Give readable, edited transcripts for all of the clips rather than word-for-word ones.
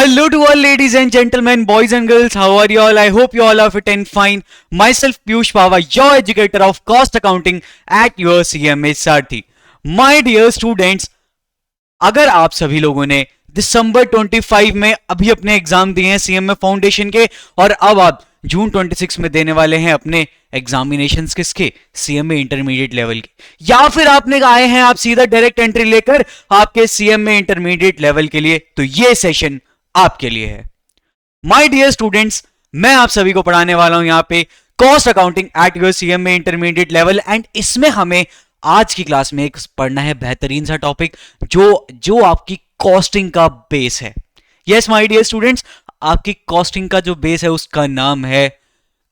Hello to all ladies and gentlemen, boys and girls, how are you all? I hope you all are fit and fine. Myself Piyush Pava, your educator of cost accounting at your CMA Sarthi. My dear students, अगर आप सभी लोगों ने दिसंबर 25 में अभी अपने exam दिए हैं सीएमए फाउंडेशन के और अब आप जून 26 में देने वाले हैं अपने एग्जामिनेशंस किसके सीएमए इंटरमीडिएट लेवल के, या फिर आपने आए हैं आप सीधा डायरेक्ट एंट्री लेकर आपके सीएमए इंटरमीडिएट लेवल के लिए, तो ये सेशन आपके लिए है। माय डियर स्टूडेंट्स, मैं आप सभी को पढ़ाने वाला हूं यहां पे cost accounting at your CMA intermediate level and इसमें हमें आज की क्लास में एक पढ़ना है बेहतरीन सा टॉपिक जो आपकी कॉस्टिंग का बेस है। यस माय डियर स्टूडेंट्स, आपकी कॉस्टिंग का जो बेस है उसका नाम है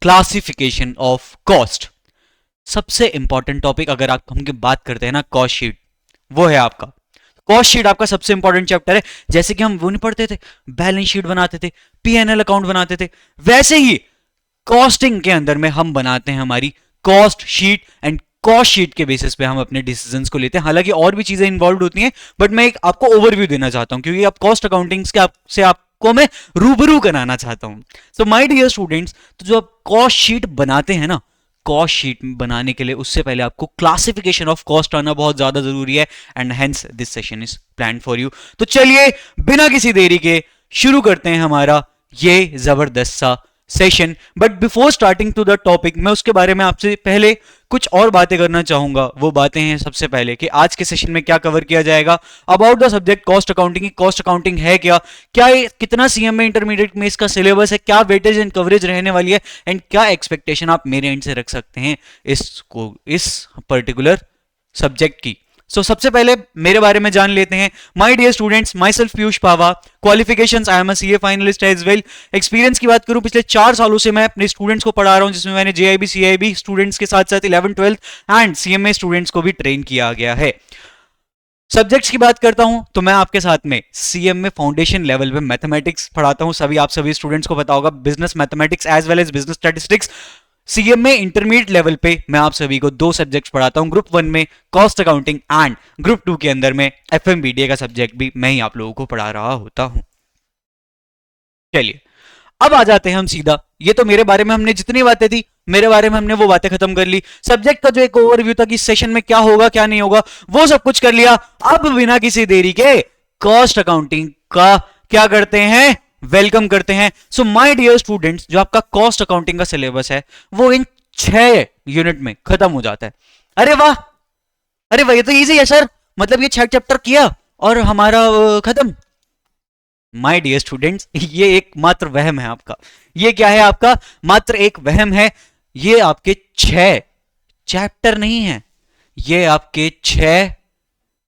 क्लासिफिकेशन ऑफ कॉस्ट। सबसे इंपॉर्टेंट टॉपिक अगर आप हम बात करते हैं ना कॉस्ट शीट, वो है आपका कॉस्ट शीट। आपका सबसे इंपॉर्टेंट चैप्टर है। जैसे कि हम वो नहीं पढ़ते थे, बैलेंस शीट बनाते थे, पीएनएल अकाउंट बनाते थे, वैसे ही कॉस्टिंग के अंदर में हम बनाते हैं हमारी cost sheet and cost sheet के बेसिस पे हम अपने डिसीजंस को लेते हैं। हालांकि और भी चीजें इन्वॉल्व होती हैं, बट मैं एक आपको ओवरव्यू देना चाहता हूं क्योंकि आप कॉस्ट अकाउंटिंग से आपको मैं रूबरू कराना चाहता हूं। सो माय डियर स्टूडेंट्स, तो जो आप कॉस्ट शीट बनाते हैं ना, कॉस्ट शीट बनाने के लिए उससे पहले आपको क्लासिफिकेशन ऑफ कॉस्ट आना बहुत ज्यादा जरूरी है and hence this session is plan for you. तो चलिए बिना किसी देरी के शुरू करते हैं हमारा ये जबरदस्त सा session. But before starting to the topic, मैं उसके बारे में आपसे पहले कुछ और बातें करना चाहूंगा। वो बातें हैं सबसे पहले कि आज के सेशन में क्या कवर किया जाएगा about the subject cost accounting. Cost accounting है क्या, क्या ये कितना सीएमए इंटरमीडिएट में इसका सिलेबस है, क्या वेटेज एंड कवरेज रहने वाली है एंड क्या एक्सपेक्टेशन आप मेरे एंड से रख सकते हैं इस पर्टिकुलर सब्जेक्ट की। सो सबसे पहले मेरे बारे में जान लेते हैं। My dear students, myself Piyush Pawa, qualifications I am a CA finalist as well. Experience की बात करूं, पिछले 4 सालों से मैं अपने स्टूडेंट्स को पढ़ा रहा हूं, जिसमें मैंने जेआईबी सीआईबी स्टूडेंट्स के साथ साथ 11th 12th and CMA students को भी ट्रेन किया गया है। सब्जेक्ट्स की बात करता हूं तो मैं आपके साथ में सीएमए फाउंडेशन लेवल पे मैथमेटिक्स पढ़ाता हूं। आप सभी स्टूडेंट्स को पता होगा business mathematics as well as business statistics. CMA intermediate level पे मैं आप सभी को 2 सब्जेक्ट्स पढ़ाता हूं, ग्रुप 1 में कॉस्ट अकाउंटिंग एंड ग्रुप 2 के अंदर में एफएमबीडीए का सब्जेक्ट भी मैं ही आप लोगों को पढ़ा रहा होता हूं। चलिए अब आ जाते हैं हम सीधा, ये तो मेरे बारे में हमने जितनी बातें थी मेरे बारे में हमने वो बातें खत्म कर ली। सब्जेक्ट का जो एक ओवरव्यू था कि इस सेशन में क्या होगा क्या नहीं होगा, वो सब कुछ कर लिया। अब बिना किसी देरी के कॉस्ट अकाउंटिंग का क्या करते हैं, वेलकम करते हैं। सो माय डियर स्टूडेंट्स, जो आपका कॉस्ट अकाउंटिंग का सिलेबस है वो इन 6 यूनिट में खत्म हो जाता है। अरे वाह, अरे वाह, ये तो इजी है सर, मतलब ये 6 चैप्टर किया और हमारा खत्म। माय डियर स्टूडेंट्स, ये एक मात्र वहम है आपका। ये क्या है आपका, मात्र एक वहम है। ये आपके 6 चैप्टर नहीं है, ये आपके 6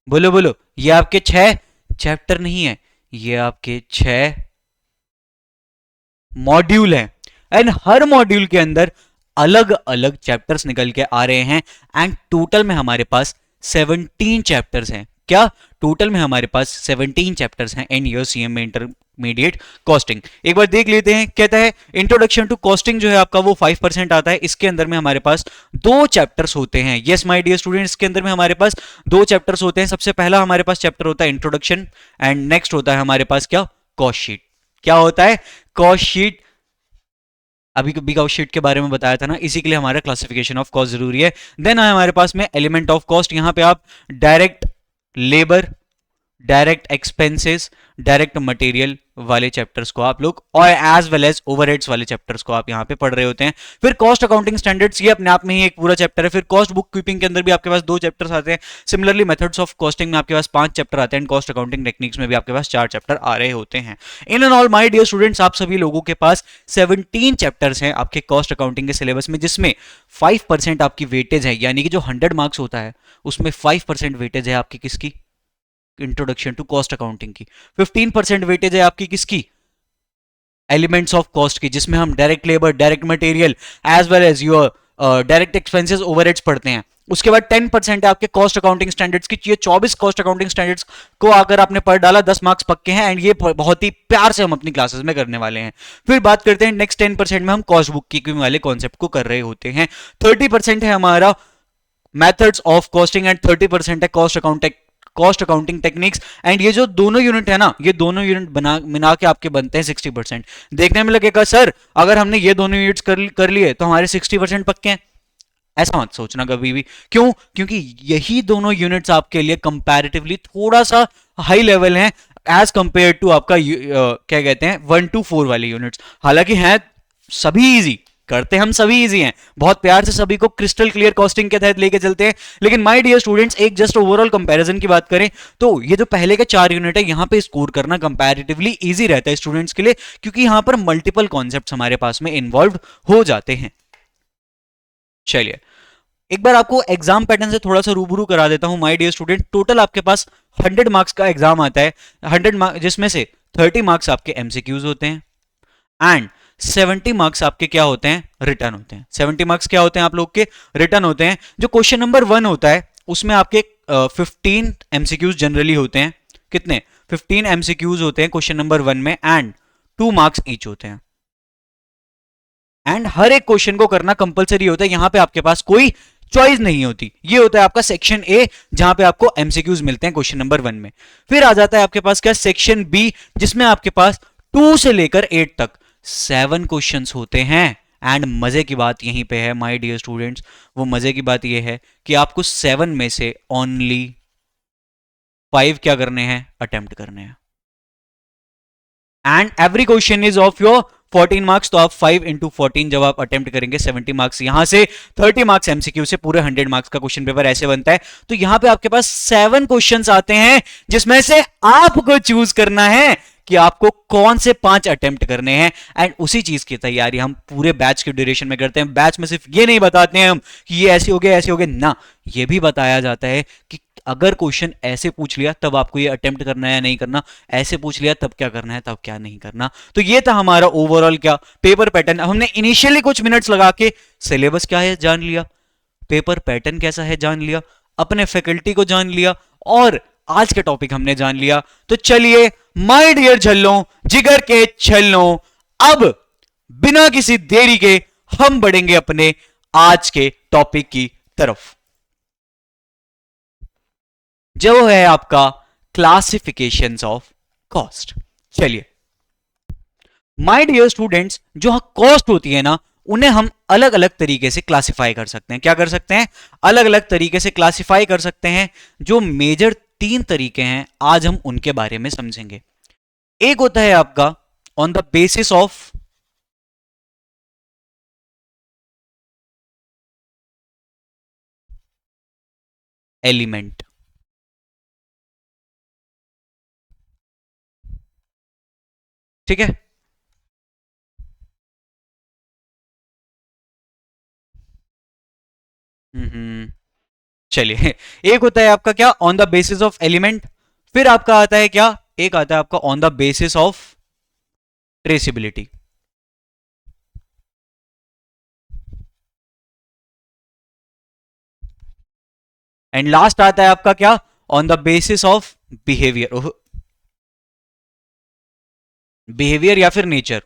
बोलो बोलो, ये आपके 6 चैप्टर नहीं है, ये आपके 6 मॉड्यूल है एंड हर मॉड्यूल के अंदर अलग अलग चैप्टर्स निकल के आ रहे हैं एंड टोटल में हमारे पास 17 चैप्टर्स हैं। क्या टोटल में हमारे पास 17 चैप्टर्स हैं in your CMA intermediate costing. एक बार देख लेते हैं। कहता है इंट्रोडक्शन टू कॉस्टिंग जो है आपका वो 5% आता है। इसके अंदर में हमारे पास 2 चैप्टर्स होते हैं। यस माय डियर स्टूडेंट्स, इसके अंदर में हमारे पास 2 चैप्टर्स होते हैं। सबसे पहला हमारे पास चैप्टर होता है इंट्रोडक्शन एंड नेक्स्ट होता है हमारे पास क्या, कॉस्ट शीट। क्या होता है, कॉस्ट शीट। अभी कॉस्ट शीट के बारे में बताया था ना, इसी के लिए हमारा क्लासिफिकेशन ऑफ कॉस्ट जरूरी है। देन हमारे पास में एलिमेंट ऑफ कॉस्ट। यहां पे आप direct labour, direct expenses, direct material वाले चैप्टर्स को आप लोग और एज वेल एज ओवरहेड्स वाले चैप्टर्स को आप यहां पे पढ़ रहे होते हैं। फिर कॉस्ट अकाउंटिंग स्टैंडर्ड्स, ये अपने आप में ही एक पूरा चैप्टर है। फिर कॉस्ट बुक कीपिंग के अंदर भी आपके पास 2 चैप्टर्स आते हैं। सिमिलरली मेथड्स ऑफ कॉस्टिंग में आपके पास 5 चैप्टर आते हैं। कॉस्ट अकाउंटिंग टेक्निक्स में भी आपके पास 4 चैप्टर आ रहे होते हैं। In end all my dear students, आप सभी लोगों के पास 17 चैप्टर्स हैं आपके कॉस्ट अकाउंटिंग के सिलेबस में, जिसमें 5% आपकी वेटेज है, यानी कि जो 100 मार्क्स होता है उसमें 5% वेटेज है आपकी किसकी, इंट्रोडक्शन टू कॉस्ट अकाउंटिंग की। 15% वेटेज है आपकी किसकी, एलिमेंट्स ऑफ कॉस्ट की, जिसमें हम direct labour, direct material as well as your direct expenses, overheads पढ़ते हैं। उसके बाद 10% है आपके कॉस्ट अकाउंटिंग स्टैंडर्ड्स की। ये 24 कॉस्ट अकाउंटिंग स्टैंडर्ड्स को अगर आपने पढ़ डाला 10 मार्क्स पक्के हैं एंड ये बहुत ही प्यार से हम अपनी क्लासेस में करने वाले हैं। फिर बात करते हैं नेक्स्ट 10% में हम कॉस्ट बुक कीपिंग वाले कॉन्सेप्ट को कर रहे होते हैं। 30% है हमारा मेथड्स ऑफ कॉस्टिंग एंड 30% है cost cost accounting techniques. And ये जो दोनों यूनिट है ना, ये दोनों यूनिट मिला के आपके बनते हैं 60%। देखने में लगेगा सर अगर हमने ये दोनों यूनिट्स कर लिए तो हमारे 60% पक्के हैं, ऐसा मत सोचना कभी भी। क्यों? क्योंकि यही दोनों यूनिट्स आपके लिए कंपैरेटिवली थोड़ा सा हाई लेवल हैं एज कंपेयर टू आपका क्या कहते हैं 1 to 4 वाली यूनिट्स। हालांकि हैं सभी इजी, करते हम सभी इजी हैं, बहुत प्यार से सभी को क्रिस्टल क्लियर कॉस्टिंग के तहत लेके चलते हैं। लेकिन माय डियर स्टूडेंट्स, एक जस्ट ओवरऑल कंपैरिजन की बात करें तो ये जो पहले के 4 यूनिट है यहां पे स्कोर करना कंपैरेटिवली इजी रहता है स्टूडेंट्स के लिए, क्योंकि यहां पर मल्टीपल कॉन्सेप्ट्स हमारे पास में इन्वॉल्व हो जाते हैं। चलिए एक बार आपको एग्जाम पैटर्न से थोड़ा सा रूबरू करा देता हूं माय डियर स्टूडेंट। टोटल आपके पास 100 मार्क्स का एग्जाम आता है, 100 मार्क्स जिसमें से 30 मार्क्स आपके एमसीक्यूज होते हैं एंड 70 मार्क्स आपके क्या होते हैं, रिटर्न होते हैं। 70 मार्क्स क्या होते हैं आप लोग के, रिटर्न होते हैं। जो क्वेश्चन नंबर 1 होता है उसमें आपके 15 एमसीक्यूज जनरली होते हैं। कितने? 15 एमसीक्यूज होते हैं क्वेश्चन नंबर 1 में एंड 2 मार्क्स ईच होते हैं। एंड हर एक क्वेश्चन को करना कंपलसरी होता है, यहां पे आपके पास कोई चॉइस नहीं होती। ये होता है आपका सेक्शन ए जहां पे आपको एमसीक्यूज मिलते हैं क्वेश्चन नंबर 1 में। फिर आ जाता है आपके पास क्या, सेक्शन बी, जिसमें आपके पास 2 से लेकर 8 तक 7 क्वेश्चंस होते हैं। एंड मजे की बात यहीं पे है माय डियर स्टूडेंट्स, वो मजे की बात ये है कि आपको 7 में से ओनली 5 क्या करने हैं, अटेम्प्ट करने हैं। And every question is of your 14 marks, तो आप 5 into 14 जब आप अटेम्प्ट करेंगे 70 मार्क्स यहां से, 30 मार्क्स एमसीक्यू से, पूरे 100 मार्क्स का क्वेश्चन पेपर ऐसे बनता है। तो यहां पे आपके पास 7 क्वेश्चंस आते हैं जिसमें से आपको चूज करना है कि आपको कौन से 5 अटेम्प्ट करने हैं। एंड उसी चीज की तैयारी हम पूरे बैच के ड्यूरेशन में करते हैं। बैच में सिर्फ ये नहीं बताते हैं हम कि ये ऐसे हो गए ऐसे हो गए ना, ये भी बताया जाता है कि अगर क्वेश्चन ऐसे पूछ लिया तब आपको ये अटेम्प्ट करना है या नहीं करना, ऐसे पूछ लिया तब क्या करना है तब क्या नहीं करना। तो ये था हमारा ओवरऑल क्या पेपर पैटर्न। हमने इनिशियली कुछ मिनट्स लगा के सिलेबस क्या है जान लिया, पेपर पैटर्न कैसा है जान लिया, अपने फैकल्टी को जान लिया और आज के टॉपिक हमने जान लिया। तो चलिए माय डियर झल्लों, जिगर के छल्लों, अब बिना किसी देरी के हम बढ़ेंगे अपने आज के टॉपिक की तरफ, जो है आपका क्लासिफिकेशंस ऑफ कॉस्ट। चलिए माय डियर स्टूडेंट्स, जो कॉस्ट होती है ना उन्हें हम अलग अलग तरीके से क्लासिफाई कर सकते हैं। क्या कर सकते हैं? अलग अलग तरीके से क्लासिफाई कर सकते हैं। जो मेजर 3 तरीके हैं आज हम उनके बारे में समझेंगे। एक होता है आपका on the basis of element, ठीक है। चलिए एक होता है आपका क्या, on the basis of element. फिर आपका आता है क्या, एक आता है आपका on the basis of traceability. And last आता है आपका क्या, on the basis of behaviour. Behaviour या फिर nature,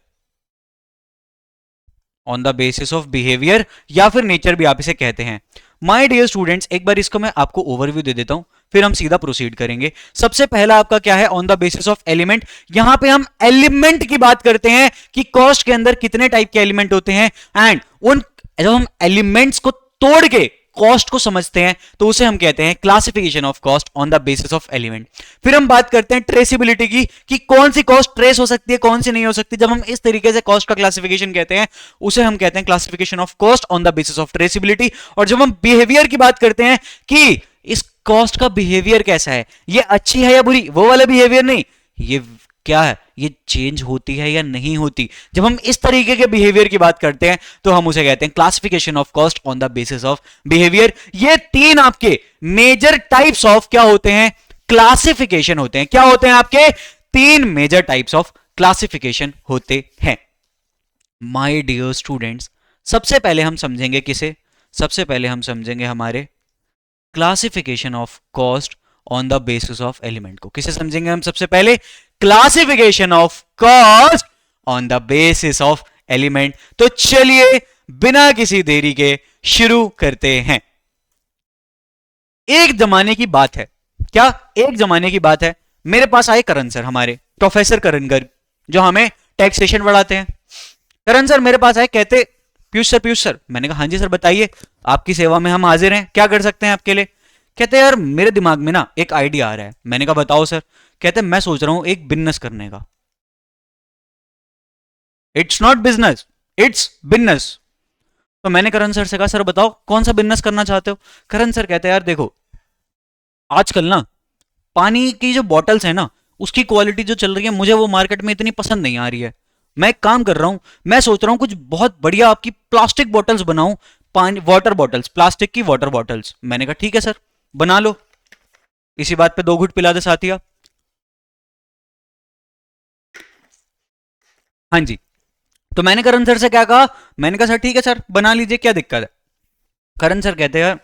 on the basis of behaviour या फिर नेचर भी आप इसे कहते हैं। माय डियर स्टूडेंट्स, एक बार इसको मैं आपको ओवरव्यू दे देता हूं फिर हम सीधा प्रोसीड करेंगे। सबसे पहला आपका क्या है, on the basis of element. यहां पे हम एलिमेंट की बात करते हैं कि कॉस्ट के अंदर कितने टाइप के एलिमेंट होते हैं एंड उन जब हम एलिमेंट्स को तोड़ के कॉस्ट को समझते हैं तो उसे हम कहते हैं classification of cost on the basis of element. फिर हम बात करते हैं ट्रेसिबिलिटी की कि कौन सी कॉस्ट ट्रेस हो सकती है कौन सी नहीं हो सकती। जब हम इस तरीके से कॉस्ट का क्लासिफिकेशन कहते हैं उसे हम कहते हैं classification of cost on the basis of traceability. और जब हम बिहेवियर की बात करते हैं कि इस कॉस्ट का बिहेवियर कैसा है, ये अच्छी है या बुरी, वो वाला बिहेवियर नहीं, ये क्या है, ये चेंज होती है या नहीं होती। जब हम इस तरीके के बिहेवियर की बात करते हैं तो हम उसे कहते हैं classification of cost on the basis of behaviour. ये 3 आपके मेजर टाइप्स ऑफ क्या होते हैं, क्लासिफिकेशन होते हैं। क्या होते हैं आपके 3 मेजर टाइप्स ऑफ क्लासिफिकेशन होते हैं। माय डियर स्टूडेंट्स, सबसे पहले हम समझेंगे किसे, सबसे पहले हम समझेंगे हमारे classification of cost on the basis of element को। किसे समझेंगे हम सबसे पहले, classification of cost on the basis of element. तो चलिए बिना किसी देरी के शुरू करते हैं। एक जमाने की बात है, क्या, एक जमाने की बात है, मेरे पास आए करण सर, हमारे प्रोफेसर करण गर्ग, जो हमें टैक्सेशन पढ़ाते हैं। करण सर मेरे पास आए, कहते पीयूष सर। मैंने कहा हाँ जी सर बताइए, आपकी सेवा में हम हाजिर हैं, क्या कर सकते हैं आपके लिए। कहते यार मेरे दिमाग में ना एक आइडिया आ रहा है। मैंने कहा बताओ सर। कहते मैं सोच रहा हूं एक बिजनेस करने का। It's not business, it's business. तो मैंने करण सर से कहा सर बताओ कौन सा बिजनेस करना चाहते हो। करण सर कहते हैं यार देखो, आजकल ना पानी की जो बॉटल्स है ना, उसकी क्वालिटी जो चल रही है, मुझे वो मार्केट में इतनी पसंद नहीं आ रही है। मैं एक काम कर रहा हूं, मैं सोच रहा हूं कुछ बहुत बढ़िया आपकी प्लास्टिक बॉटल्स बनाऊं, पानी वाटर बॉटल्स, प्लास्टिक की वाटर बॉटल्स। मैंने कहा ठीक है सर बना लो। इसी बात पे 2 घूंट पिला दे साथिया। हाँ जी। तो मैंने करण सर से क्या कहा, मैंने कहा सर ठीक है सर बना लीजिए, क्या दिक्कत है। करण सर कहते हैं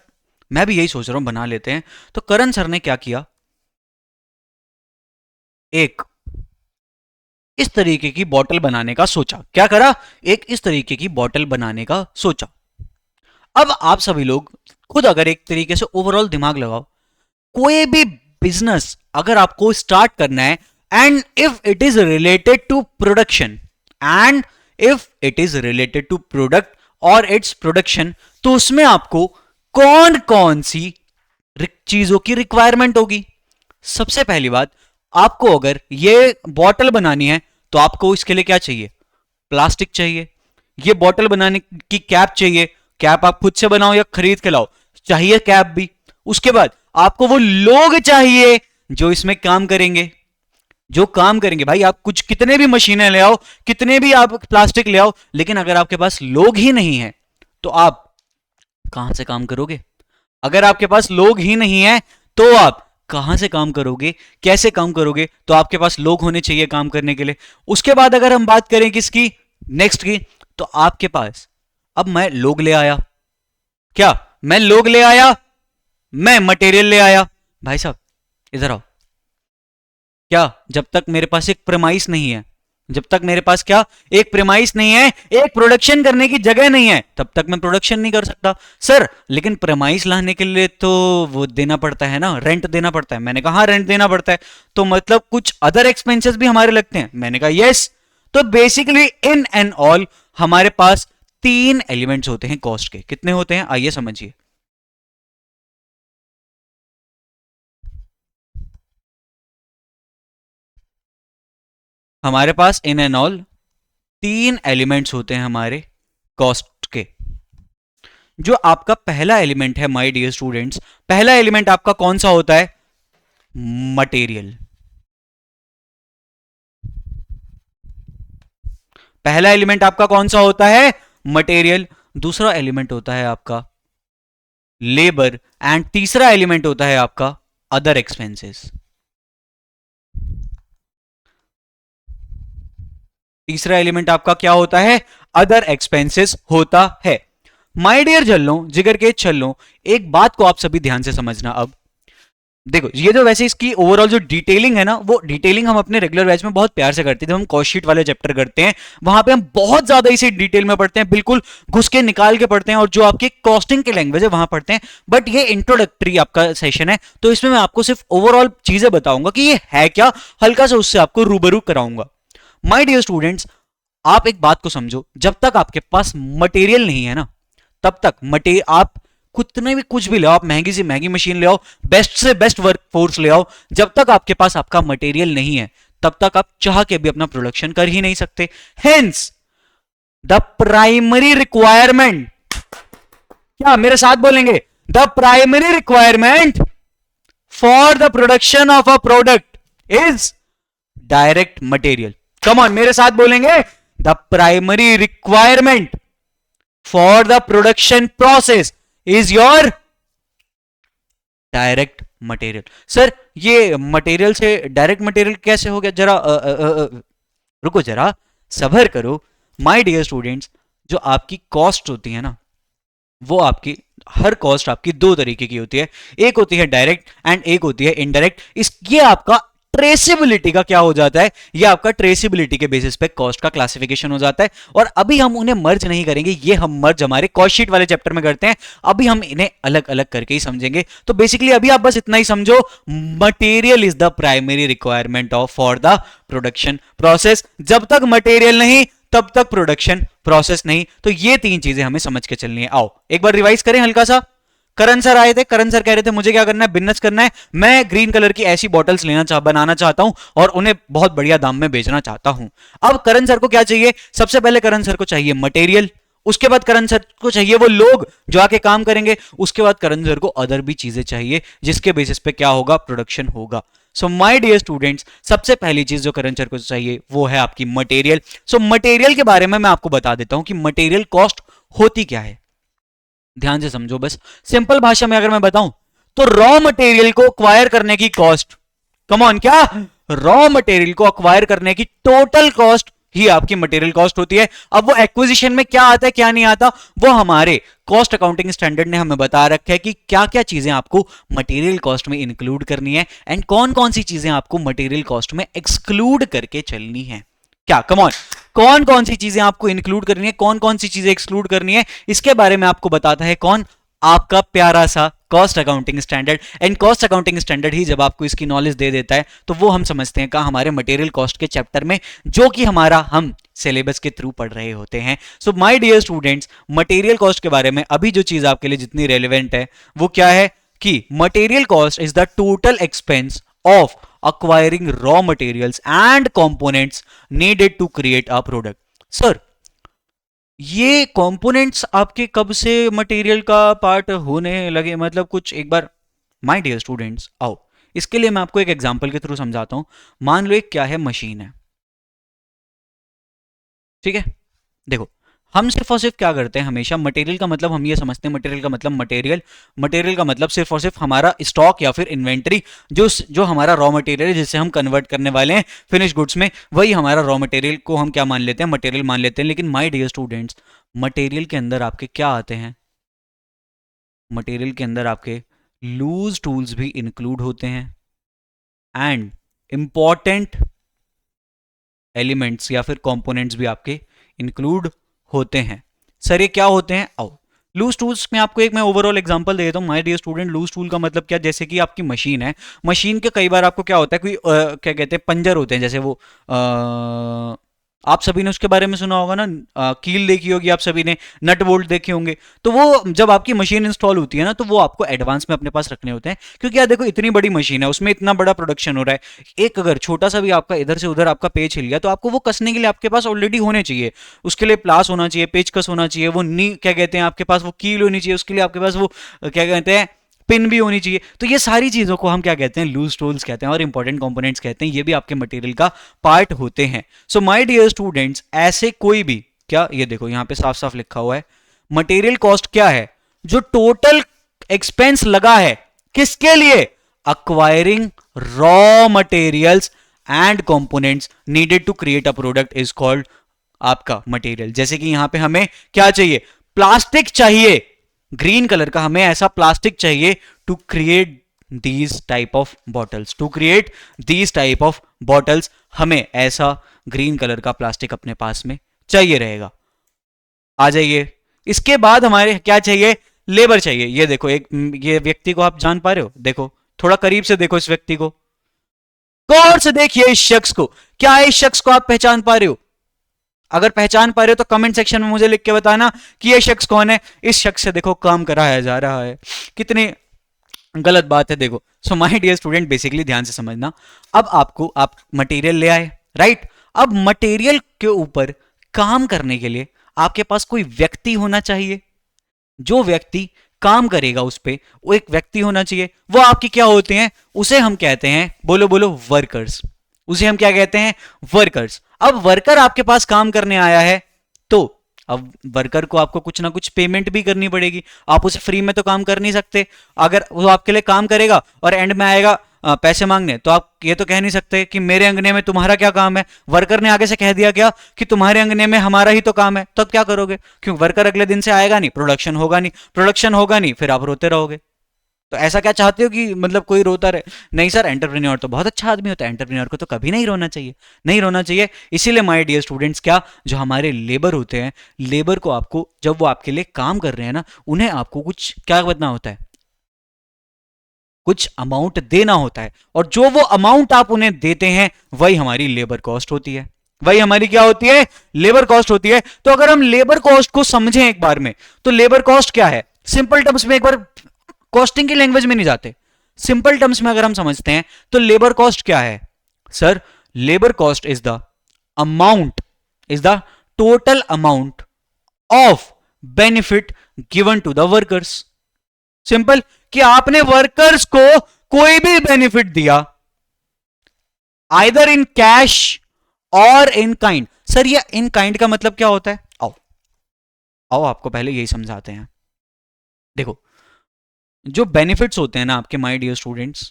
मैं भी यही सोच रहा हूं बना लेते हैं। तो करण सर ने क्या किया, एक इस तरीके की बोतल बनाने का सोचा। क्या करा, एक इस तरीके की बोतल बनाने का सोचा। अब आप सभी लोग खुद अगर एक तरीके से ओवरऑल दिमाग लगाओ, कोई भी बिजनेस अगर आपको स्टार्ट करना है, and if it is related to production, and if it is related to product और इट्स प्रोडक्शन, तो उसमें आपको कौन कौन सी चीजों की रिक्वायरमेंट होगी। सबसे पहली बात, आपको अगर ये बॉटल बनानी है तो आपको इसके लिए क्या चाहिए, प्लास्टिक चाहिए। ये बॉटल बनाने की कैप चाहिए, कैप आप खुद से बनाओ या खरीद के लाओ, चाहिए कैप भी। उसके बाद आपको वो लोग चाहिए जो इसमें काम करेंगे, जो काम करेंगे। भाई आप कुछ कितने भी मशीनें ले आओ, कितने भी आप प्लास्टिक ले आओ, लेकिन अगर आपके पास लोग ही नहीं है तो आप कहां से काम करोगे। अगर आपके पास लोग ही नहीं है तो आप कहां से काम करोगे, कैसे काम करोगे। तो आपके पास लोग होने चाहिए काम करने के लिए। उसके बाद अगर हम बात करें किसकी, नेक्स्ट की, तो आपके पास, अब मैं लोग ले आया, क्या मैं लोग ले आया, मैं मटेरियल ले आया। भाई साहब इधर आओ, क्या जब तक मेरे पास एक प्रेमाइस नहीं है, जब तक मेरे पास क्या एक प्रेमाइस नहीं है, एक प्रोडक्शन करने की जगह नहीं है, तब तक मैं प्रोडक्शन नहीं कर सकता। सर लेकिन प्रेमाइस लाने के लिए तो वो देना पड़ता है ना, रेंट देना पड़ता है। मैंने कहा हाँ रेंट देना पड़ता है, तो मतलब कुछ अदर एक्सपेंसेस भी हमारे लगते हैं। मैंने कहा यस। तो बेसिकली इन एंड ऑल हमारे पास 3 एलिमेंट्स होते हैं कॉस्ट के। कितने होते हैं आइए समझिए। हमारे पास इन एंड ऑल 3 एलिमेंट्स होते हैं हमारे कॉस्ट के। जो आपका पहला एलिमेंट है माय डियर स्टूडेंट्स, पहला एलिमेंट आपका कौन सा होता है, मटेरियल। पहला एलिमेंट आपका कौन सा होता है, मटेरियल। दूसरा एलिमेंट होता है आपका लेबर, एंड तीसरा एलिमेंट होता है आपका अदर एक्सपेंसेस। तीसरा एलिमेंट आपका क्या होता है, अदर एक्सपेंसेस होता है। माय डियर जल्लों, जिगर के छल्लों, एक बात को आप सभी ध्यान से समझना। अब देखो ये जो वैसे इसकी ओवरऑल जो डिटेलिंग है ना, वो डिटेलिंग हम अपने रेगुलर बैच में बहुत प्यार से करते हैं। जब हम कॉस्ट शीट वाले चैप्टर करते हैं वहां पे हम बहुत ज्यादा इसे डिटेल में पढ़ते हैं, बिल्कुल घुस के निकाल के पढ़ते हैं, और जो आपकी कॉस्टिंग की लैंग्वेज है वहां पढ़ते हैं। बट ये इंट्रोडक्टरी आपका सेशन है, तो इसमें मैं आपको सिर्फ ओवरऑल चीजें बताऊंगा कि ये है क्या, हल्का सा उससे आपको रूबरू कराऊंगा। माय डियर स्टूडेंट्स, आप एक बात को समझो, जब तक आपके पास मटेरियल नहीं है ना, तब तक मटेरियल आप कितने भी कुछ भी ले आओ, आप महंगी से महंगी मशीन ले आओ, बेस्ट से बेस्ट वर्क फोर्स ले आओ, जब तक आपके पास आपका मटेरियल नहीं है तब तक आप चाह के भी अपना प्रोडक्शन कर ही नहीं सकते। हेंस द प्राइमरी रिक्वायरमेंट, क्या मेरे साथ बोलेंगे, the primary requirement for the production of a product is direct material. Come on मेरे साथ बोलेंगे, the primary requirement for the production process is your direct material. Sir ये मटेरियल से direct material कैसे हो गया, जरा रुको, जरा सबर करो। माय डियर स्टूडेंट्स, जो आपकी कॉस्ट होती है ना, वो आपकी हर कॉस्ट आपकी 2 तरीके की होती है। एक होती है डायरेक्ट एंड एक होती है इनडायरेक्ट। इस ये आपका ट्रेसेबिलिटी का क्या हो जाता है, ये आपका ट्रेसेबिलिटी के बेसिस पे कॉस्ट का क्लासिफिकेशन हो जाता है। और अभी हम उन्हें मर्ज नहीं करेंगे, ये हम मर्ज हमारे कॉस्ट शीट वाले चैप्टर में करते हैं, अभी हम इन्हें अलग अलग करके ही समझेंगे। तो बेसिकली अभी आप बस इतना ही समझो, material is the primary requirement of for the production process. जब तक मटेरियल नहीं तब तक प्रोडक्शन प्रोसेस नहीं। तो ये तीन चीजें हमें समझ के चलनी है। आओ एक बार रिवाइज करें हल्का सा। करण सर आए थे, करण सर कह रहे थे मुझे क्या करना है, बिजनेस करना है, मैं ग्रीन कलर की ऐसी बॉटल्स बनाना चाहता हूं और उन्हें बहुत बढ़िया दाम में बेचना चाहता हूं। अब करण सर को क्या चाहिए, सबसे पहले करण सर को चाहिए मटेरियल, उसके बाद करण सर को चाहिए वो लोग जो आके काम करेंगे, उसके बाद करण सर को अदर भी चीजें चाहिए जिसके बेसिस पे क्या होगा, प्रोडक्शन होगा। सो माय डियर स्टूडेंट्स, सबसे पहली चीज जो करण सर को चाहिए वो है आपकी मटेरियल। सो मटेरियल के बारे में मैं आपको बता देता हूं कि मटेरियल कॉस्ट होती क्या है। ध्यान से समझो, बस सिंपल भाषा में अगर मैं बताऊं तो रॉ मटेरियल को अक्वायर करने की कॉस्ट, कम ऑन, क्या रॉ मटेरियल को अक्वायर करने की टोटल कॉस्ट ही आपकी मटेरियल कॉस्ट होती है। अब वो एक्विजिशन में क्या आता है क्या नहीं आता, वो हमारे कॉस्ट अकाउंटिंग स्टैंडर्ड ने हमें बता रखा है कि क्या क्या चीजें आपको मटेरियल कॉस्ट में इंक्लूड करनी है एंड कौन कौन सी चीजें आपको मटेरियल कॉस्ट में एक्सक्लूड करके चलनी है। क्या, कम ऑन, कौन कौन सी चीजें आपको इंक्लूड करनी है, कौन कौन सी चीजें एक्सक्लूड करनी है, इसके बारे में आपको बताता है कौन, आपका प्यारा सा cost accounting standard. And cost accounting standard ही जब आपको इसकी नॉलेज दे देता है तो वो हम समझते हैं कहां, हमारे मटेरियल कॉस्ट के चैप्टर में, जो कि हमारा हम सिलेबस के थ्रू पढ़ रहे होते हैं। So my dear students, material cost के बारे में अभी जो चीज आपके लिए जितनी रेलिवेंट है वो क्या है कि material cost is the total expense of acquiring raw materials and components needed to create a product। Sir ये कंपोनेंट्स आपके कब से मटेरियल का पार्ट होने लगे, मतलब कुछ एक बार, माय डियर स्टूडेंट्स आओ इसके लिए मैं आपको एक एग्जांपल के थ्रू समझाता हूं। मान लो एक क्या है, मशीन है, ठीक है। देखो हम सिर्फ और सिर्फ क्या करते हैं, हमेशा मटेरियल का मतलब हम ये समझते हैं, मटेरियल का मतलब मटेरियल, मटेरियल का मतलब सिर्फ और सिर्फ हमारा स्टॉक या फिर इन्वेंट्री, जो हमारा रॉ मटेरियल है जिसे हम कन्वर्ट करने वाले हैं फिनिश गुड्स में, वही हमारा रॉ मटेरियल को हम क्या मान लेते हैं, मटेरियल मान लेते हैं। लेकिन माय डियर स्टूडेंट्स, मटेरियल के अंदर आपके क्या आते हैं, मटेरियल के अंदर आपके लूज टूल्स भी इंक्लूड होते हैं एंड इंपॉर्टेंट एलिमेंट्स या फिर कंपोनेंट्स भी आपके इंक्लूड होते हैं। सर ये क्या होते हैं, आओ लूज टूल्स में आपको एक मैं ओवरऑल एग्जांपल दे देता हूं। My dear student, loose tool का मतलब क्या, जैसे कि आपकी मशीन है, मशीन के कई बार आपको क्या होता है, कोई क्या कहते हैं, पंजर होते हैं, जैसे वो आप सभी ने उसके बारे में सुना होगा ना, कील देखी होगी आप सभी ने, नट बोल्ट देखे होंगे। तो वो जब आपकी मशीन इंस्टॉल होती है ना, तो वो आपको एडवांस में अपने पास रखने होते हैं, क्योंकि यार देखो इतनी बड़ी मशीन है, उसमें इतना बड़ा प्रोडक्शन हो रहा है, एक अगर छोटा सा भी आपका इधर से उधर आपका पेच हिल गया तो आपको वो कसने के लिए आपके पास ऑलरेडी होने चाहिए, उसके लिए प्लास होना चाहिए, पेचकस होना चाहिए, वो नी क्या कहते हैं आपके पास वो कील होनी चाहिए, उसके लिए आपके पास वो क्या कहते हैं पिन भी होनी चाहिए। तो ये सारी चीजों को हम क्या कहते हैं, लूज टूल्स कहते हैं और इंपॉर्टेंट कंपोनेंट्स कहते हैं, ये भी आपके मटेरियल का पार्ट होते हैं। सो माय डियर स्टूडेंट्स, ऐसे कोई भी क्या, ये देखो यहां पे साफ साफ लिखा हुआ है, मटेरियल कॉस्ट क्या है, जो टोटल एक्सपेंस लगा है किसके लिए, acquiring raw materials and components needed to create a product is called आपका मटेरियल। जैसे कि यहां पे हमें क्या चाहिए, प्लास्टिक चाहिए, ग्रीन कलर का हमें ऐसा प्लास्टिक चाहिए to create these type of bottles, to create these type of bottles, हमें ऐसा ग्रीन कलर का प्लास्टिक अपने पास में चाहिए रहेगा। आ जाइए, इसके बाद हमारे क्या चाहिए, लेबर चाहिए। ये देखो एक, ये व्यक्ति को आप जान पा रहे हो, देखो थोड़ा करीब से देखो इस व्यक्ति को, गौर से देखिए इस शख्स को, क्या इस शख्स को आप पहचान पा रहे हो, अगर पहचान पा रहे हो तो कमेंट सेक्शन में मुझे लिख के बताना कि ये शख्स कौन है। इस शख्स से देखो काम कराया जा रहा है, कितनी गलत बात है देखो। So my dear student, basically ध्यान से समझना, अब आपको आप मटेरियल ले आए, राइट, अब मटेरियल के ऊपर काम करने के लिए आपके पास कोई व्यक्ति होना चाहिए, जो व्यक्ति काम करेगा उस पे वो एक व्यक्ति होना चाहिए। वो आपके क्या होते हैं, उसे हम कहते हैं, बोलो बोलो, वर्कर्स। उसे हम क्या कहते हैं, वर्कर्स। अब वर्कर आपके पास काम करने आया है तो अब वर्कर को आपको कुछ ना कुछ पेमेंट भी करनी पड़ेगी, आप उसे फ्री में तो काम कर नहीं सकते। अगर वो आपके लिए काम करेगा और एंड में आएगा पैसे मांगने, तो आप ये तो कह नहीं सकते कि मेरे अंगने में तुम्हारा क्या काम है। वर्कर ने आगे से कह दिया क्या कि तुम्हारे अंगने में हमारा ही तो काम है, तो अब क्या करोगे, क्योंकि वर्कर अगले दिन से आएगा नहीं, प्रोडक्शन होगा नहीं, प्रोडक्शन होगा नहीं, फिर आप रोते रहोगे। तो ऐसा क्या चाहते हो कि मतलब कोई रोता रहे? नहीं सर, एंटरप्रेन्योर तो बहुत अच्छा आदमी होता है, एंटरप्रेन्योर को तो कभी नहीं रोना चाहिए, नहीं रोना चाहिए। इसीलिए माय डियर स्टूडेंट्स, क्या जो हमारे लेबर होते हैं, लेबर को आपको जब वो आपके लिए काम कर रहे हैं ना, उन्हें आपको कुछ क्या करना होता है, कुछ अमाउंट देना होता है, और जो वो अमाउंट आप उन्हें देते हैं वही हमारी लेबर कॉस्ट होती है, वही हमारी क्या होती है, लेबर कॉस्ट होती है। तो अगर हम लेबर कॉस्ट को समझें एक बार में, तो लेबर कॉस्ट क्या है, सिंपल टर्म्स में, एक बार कॉस्टिंग की लैंग्वेज में नहीं जाते, सिंपल टर्म्स में अगर हम समझते हैं तो लेबर कॉस्ट क्या है sir, labour cost is the amount, is the total amount of benefit given to the workers. Simple, कि आपने वर्कर्स को कोई भी बेनिफिट दिया, आइदर इन कैश और इन काइंड। सर ये इन काइंड का मतलब क्या होता है, आओ आओ आपको पहले यही समझाते हैं। देखो, जो बेनिफिट्स होते हैं ना आपके माय डियर स्टूडेंट्स,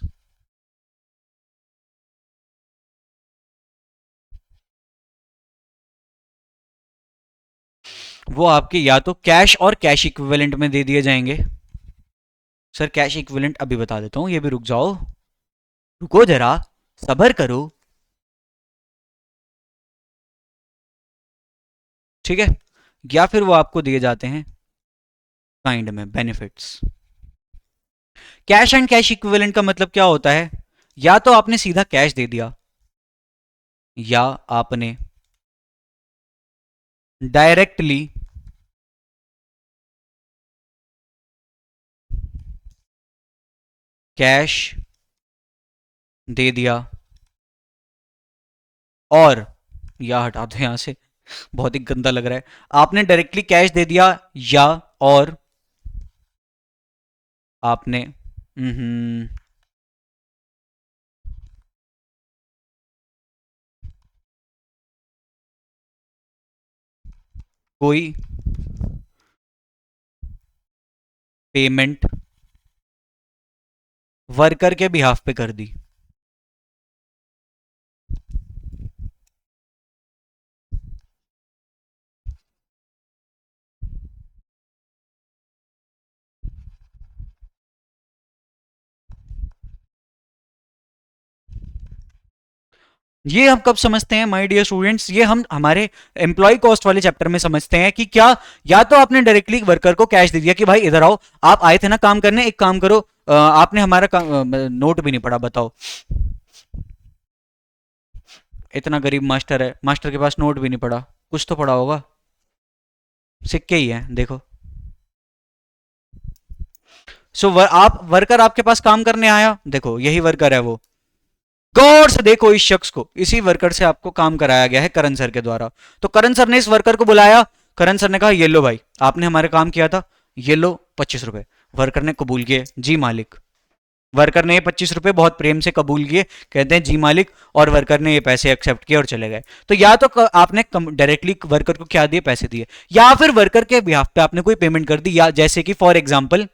वो आपके या तो कैश और कैश इक्विवेलेंट में दे दिए जाएंगे। सर कैश इक्विवेलेंट अभी बता देता हूं, ये भी रुक जाओ, रुको जरा, सब्र करो, ठीक है। या फिर वो आपको दिए जाते हैं काइंड में benefits. Cash and cash equivalent का मतलब क्या होता है, या तो आपने सीधा कैश दे दिया, या आपने डायरेक्टली कैश दे दिया, और या हटा दो यहां से, बहुत ही गंदा लग रहा है, आपने डायरेक्टली कैश दे दिया, या और आपने कोई पेमेंट वर्कर के बिहाफ पे कर दी। ये हम कब समझते हैं माय डियर स्टूडेंट्स, ये हम हमारे एम्प्लॉय कॉस्ट वाले चैप्टर में समझते हैं कि क्या, या तो आपने डायरेक्टली वर्कर को कैश दे दिया कि भाई इधर आओ, आप आए थे ना काम करने, एक काम करो, आपने हमारा नोट भी नहीं पढ़ा, बताओ, इतना गरीब मास्टर है, मास्टर के पास नोट भी नहीं पढ़ा, कुछ तो पढ़ा होगा, सिक्के ही है देखो। आप वर्कर आपके पास काम करने आया, देखो यही वर्कर है वो, गौर से देखो इस शख्स को, इसी वर्कर से आपको काम कराया गया है करण सर के द्वारा। तो करण सर ने इस वर्कर को बुलाया, करण सर ने कहा ये लो भाई, आपने हमारे काम किया था, ये लो 25 रुपए। वर्कर ने कबूल किए, जी मालिक। वर्कर ने ये 25 रुपए बहुत प्रेम से कबूल किए, कहते हैं जी मालिक, और वर्कर ने ये पैसे एक्सेप्ट किए और चले गए। तो या तो आपने डायरेक्टली वर्कर को क्या दिए, पैसे दिए, या फिर वर्कर के बिहाफ पे आपने कोई पेमेंट कर दी, या जैसे कि फॉर एग्जाम्पल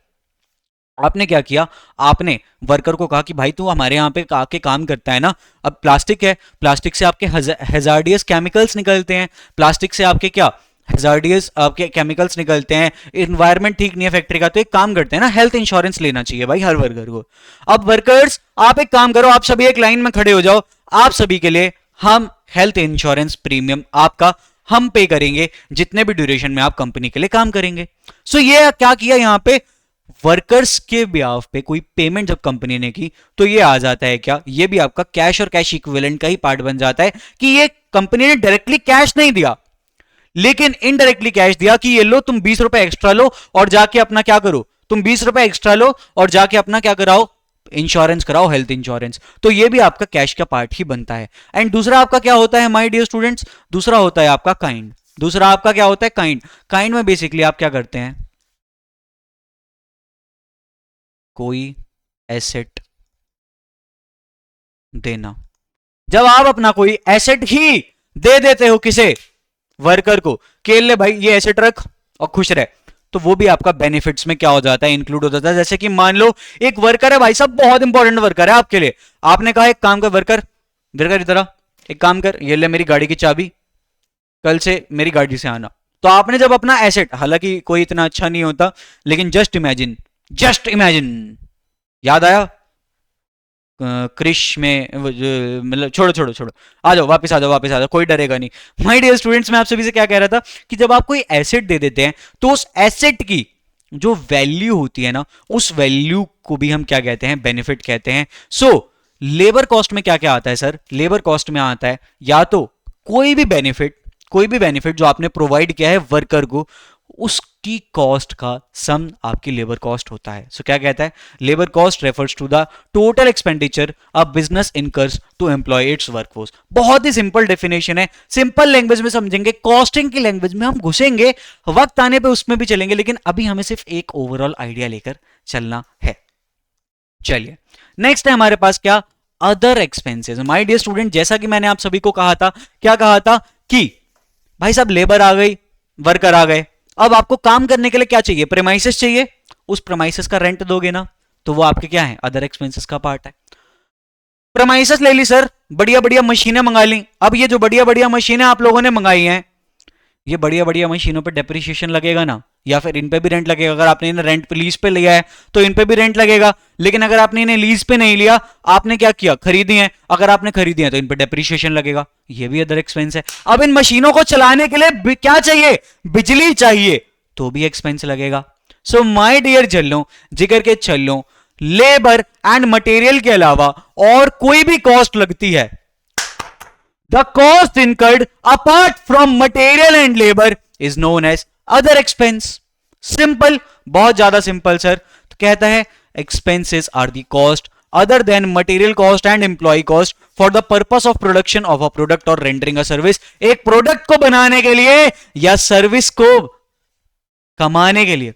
आपने क्या किया, आपने वर्कर को कहा कि भाई तू हमारे यहाँ पे आके काम करता है ना, अब प्लास्टिक है, प्लास्टिक से आपके हेजार्डियस केमिकल्स निकलते हैं, प्लास्टिक से आपके क्या हेजार्डियस आपके केमिकल्स निकलते हैं, इन्वायरमेंट ठीक नहीं है फैक्ट्री का, तो एक काम करते हैं ना, हेल्थ इंश्योरेंस लेना चाहिए भाई हर वर्कर को। अब वर्कर्स आप एक काम करो, आप सभी एक लाइन में खड़े हो जाओ, आप सभी के लिए हम हेल्थ इंश्योरेंस प्रीमियम आपका हम पे करेंगे जितने भी ड्यूरेशन में आप कंपनी के लिए काम करेंगे। सो ये क्या किया यहाँ पे, वर्कर्स के ब्याह पे कोई पेमेंट जब कंपनी ने की, तो ये आ जाता है क्या, ये भी आपका कैश और कैश इक्विवेलेंट का ही पार्ट बन जाता है, कि ये कंपनी ने डायरेक्टली कैश नहीं दिया, लेकिन इनडायरेक्टली कैश दिया कि ये लो तुम 20 रुपए एक्स्ट्रा लो और जाके अपना क्या करो, तुम 20 रुपए एक्स्ट्रा लो और जाके अपना क्या कराओ, इंश्योरेंस कराओ, हेल्थ इंश्योरेंस। तो ये भी आपका कैश का पार्ट ही बनता है। एंड दूसरा आपका क्या होता है माय डियर स्टूडेंट्स, दूसरा होता है आपका काइंड। दूसरा आपका क्या होता है, काइंड। काइंड में बेसिकली आप क्या करते हैं, कोई एसेट देना। जब आप अपना कोई एसेट ही दे देते हो किसे, वर्कर को, के ले भाई ये एसेट रख और खुश रह, तो वो भी आपका बेनिफिट्स में क्या हो जाता है, इंक्लूड हो जाता है। जैसे कि मान लो एक वर्कर है भाई साहब, बहुत इंपॉर्टेंट वर्कर है आपके लिए, आपने कहा एक काम कर वर्कर, वर्कर इधर आ, एक काम कर, ये ले मेरी गाड़ी की चाबी, कल से मेरी गाड़ी से आना। तो आपने जब अपना एसेट, हालांकि कोई इतना अच्छा नहीं होता, लेकिन जस्ट इमेजिन याद आया? क्रिश में मतलब छोड़ो छोड़ो छोड़ो, आ जाओ वापस आ जाओ वापस आ जाओ, कोई डरेगा नहीं। माय डियर स्टूडेंट्स, मैं आप सभी से क्या कह रहा था कि जब आप कोई एसेट दे देते हैं तो उस एसेट की जो वैल्यू होती है ना, उस वैल्यू को भी हम क्या कहते हैं? बेनिफिट कहते हैं। सो लेबर कॉस्ट में क्या क्या आता है सर? लेबर कॉस्ट में आता है या तो कोई भी बेनिफिट, कोई भी बेनिफिट जो आपने प्रोवाइड किया है वर्कर को, उसकी कॉस्ट का सम आपकी लेबर कॉस्ट होता है। सो क्या कहता है? Labour cost refers to the total expenditure a business incurs to employ its workforce. बहुत ही सिंपल डेफिनेशन है, सिंपल लैंग्वेज में समझेंगे, कॉस्टिंग की लैंग्वेज में हम घुसेंगे, वक्त आने पे उसमें भी चलेंगे, लेकिन अभी हमें सिर्फ एक ओवरऑल आइडिया लेकर चलना है। चलिए नेक्स्ट है हमारे पास क्या? Other expenses. My dear student, जैसा कि मैंने आप सभी को कहा था, क्या कहा था कि भाई साहब लेबर आ गई, वर्कर आ गए, अब आपको काम करने के लिए क्या चाहिए? प्रेमाइसेस चाहिए। उस प्रेमाइसेस का रेंट दोगे ना, तो वो आपके क्या है? अदर एक्सपेंसेस का पार्ट है। प्रेमाइसेस ले ली सर, बढ़िया बढ़िया मशीनें मंगा ली। अब ये जो बढ़िया बढ़िया मशीनें आप लोगों ने मंगाई हैं, ये बढ़िया बढ़िया मशीनों पे डेप्रिसिएशन लगेगा ना, या फिर इन पे भी रेंट लगेगा। अगर आपने इन्हें रेंट पे लीज पे लिया है तो इन पे भी रेंट लगेगा, लेकिन अगर आपने इन्हें लीज पे नहीं लिया, आपने क्या किया? खरीदी है, अगर आपने खरीदी है तो इन पे डेप्रिसिएशन लगेगा, ये भी अदर एक्सपेंस है। अब इन मशीनों को चलाने के लिए क्या चाहिए? बिजली चाहिए, तो भी एक्सपेंस लगेगा। सो माय डियर झल्लों, जिगर के छल्लों, लेबर एंड मटेरियल के अलावा और कोई भी कॉस्ट लगती है, the cost incurred apart from material and labor is known as other expense. Simple, बहुत ज्यादा सिंपल सर। तो कहता है expenses are the cost other than material cost and employee cost for the purpose of production of a product or rendering a service। एक product को बनाने के लिए या सर्विस को कमाने के लिए,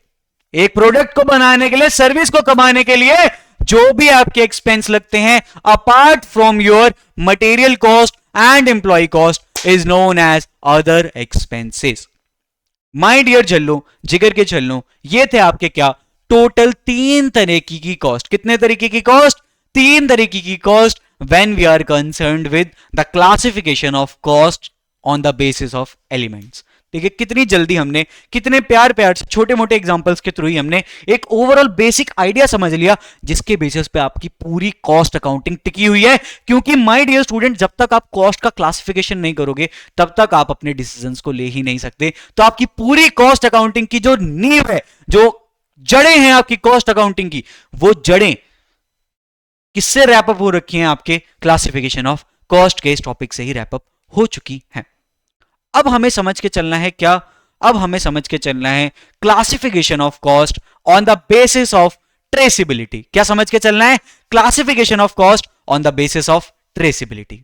एक प्रोडक्ट को बनाने के लिए, सर्विस को कमाने के लिए जो भी आपके एक्सपेंस लगते हैं apart from your material cost and employ cost is known as other expenses. My dear झल्लो, जिगर के झल्लो, ये थे आपके क्या? टोटल तीन तरीके की कॉस्ट। कितने तरीके की कॉस्ट? तीन तरीके की cost when we are concerned with the classification of cost on the basis of elements. देखिए कितनी जल्दी हमने, कितने प्यार प्यार से छोटे मोटे एग्जांपल्स के थ्रू ही हमने एक ओवरऑल बेसिक आइडिया समझ लिया, जिसके बेसिस पे आपकी पूरी कॉस्ट अकाउंटिंग टिकी हुई है। क्योंकि माय डियर स्टूडेंट, जब तक आप कॉस्ट का क्लासिफिकेशन नहीं करोगे तब तक आप अपने डिसीजंस को ले ही नहीं सकते। तो आपकी पूरी कॉस्ट अकाउंटिंग की जो नींव है, जो जड़ें हैं आपकी कॉस्ट अकाउंटिंग की, वो जड़ें किससे रैपअप हो रखी हैं? आपके क्लासिफिकेशन ऑफ कॉस्ट के इस टॉपिक से ही रैपअप हो चुकी हैं। अब हमें समझ के चलना है क्या? अब हमें समझ के चलना है classification of cost on the basis of traceability. क्या समझ के चलना है? Classification of cost on the basis of traceability.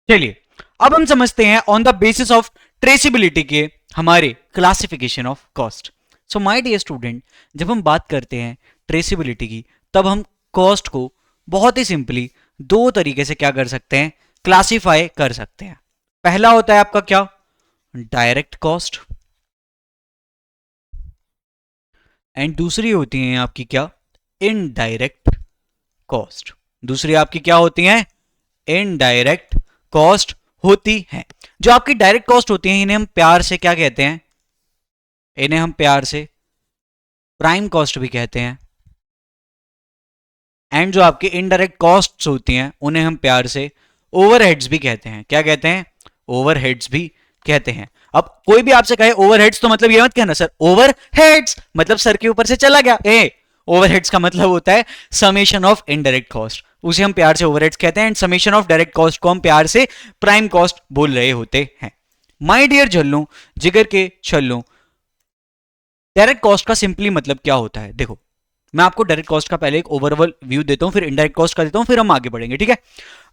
चलिए अब हम समझते हैं on the basis of traceability के हमारे classification of cost. So my dear student, जब हम बात करते हैं ट्रेसिबिलिटी की, तब हम कॉस्ट को बहुत ही सिंपली दो तरीके से क्या कर सकते हैं? क्लासिफाई कर सकते हैं। पहला होता है आपका क्या? डायरेक्ट कॉस्ट, एंड दूसरी होती है आपकी क्या? Indirect cost. दूसरी आपकी क्या होती है? इनडायरेक्ट कॉस्ट होती है। जो आपकी डायरेक्ट कॉस्ट होती है, इन्हें हम प्यार से क्या कहते हैं? इन्हें हम प्यार से प्राइम कॉस्ट भी कहते हैं। एंड जो आपकी इनडायरेक्ट कॉस्ट्स होती हैं, उन्हें हम प्यार से ओवरहेड्स भी कहते हैं। क्या कहते हैं? ओवरहेड्स भी कहते हैं। अब कोई भी आपसे कहे ओवरहेड्स, तो मतलब ये मत कहना सर ओवरहेड्स मतलब सर के ऊपर से चला गया। ओवरहेड्स का मतलब होता है समेशन ऑफ इनडायरेक्ट कॉस्ट, उसे हम प्यार से ओवरहेड्स कहते हैं। And summation of direct cost को हम प्यार से प्राइम कॉस्ट बोल रहे होते हैं। माय डियर झल्लों, जिगर के छल्लों, डायरेक्ट कॉस्ट का सिंपली मतलब क्या होता है? देखो, मैं आपको डायरेक्ट कॉस्ट का पहले एक ओवरऑल व्यू देता हूं, फिर इनडायरेक्ट कॉस्ट का देता हूं, फिर हम आगे बढ़ेंगे, ठीक है?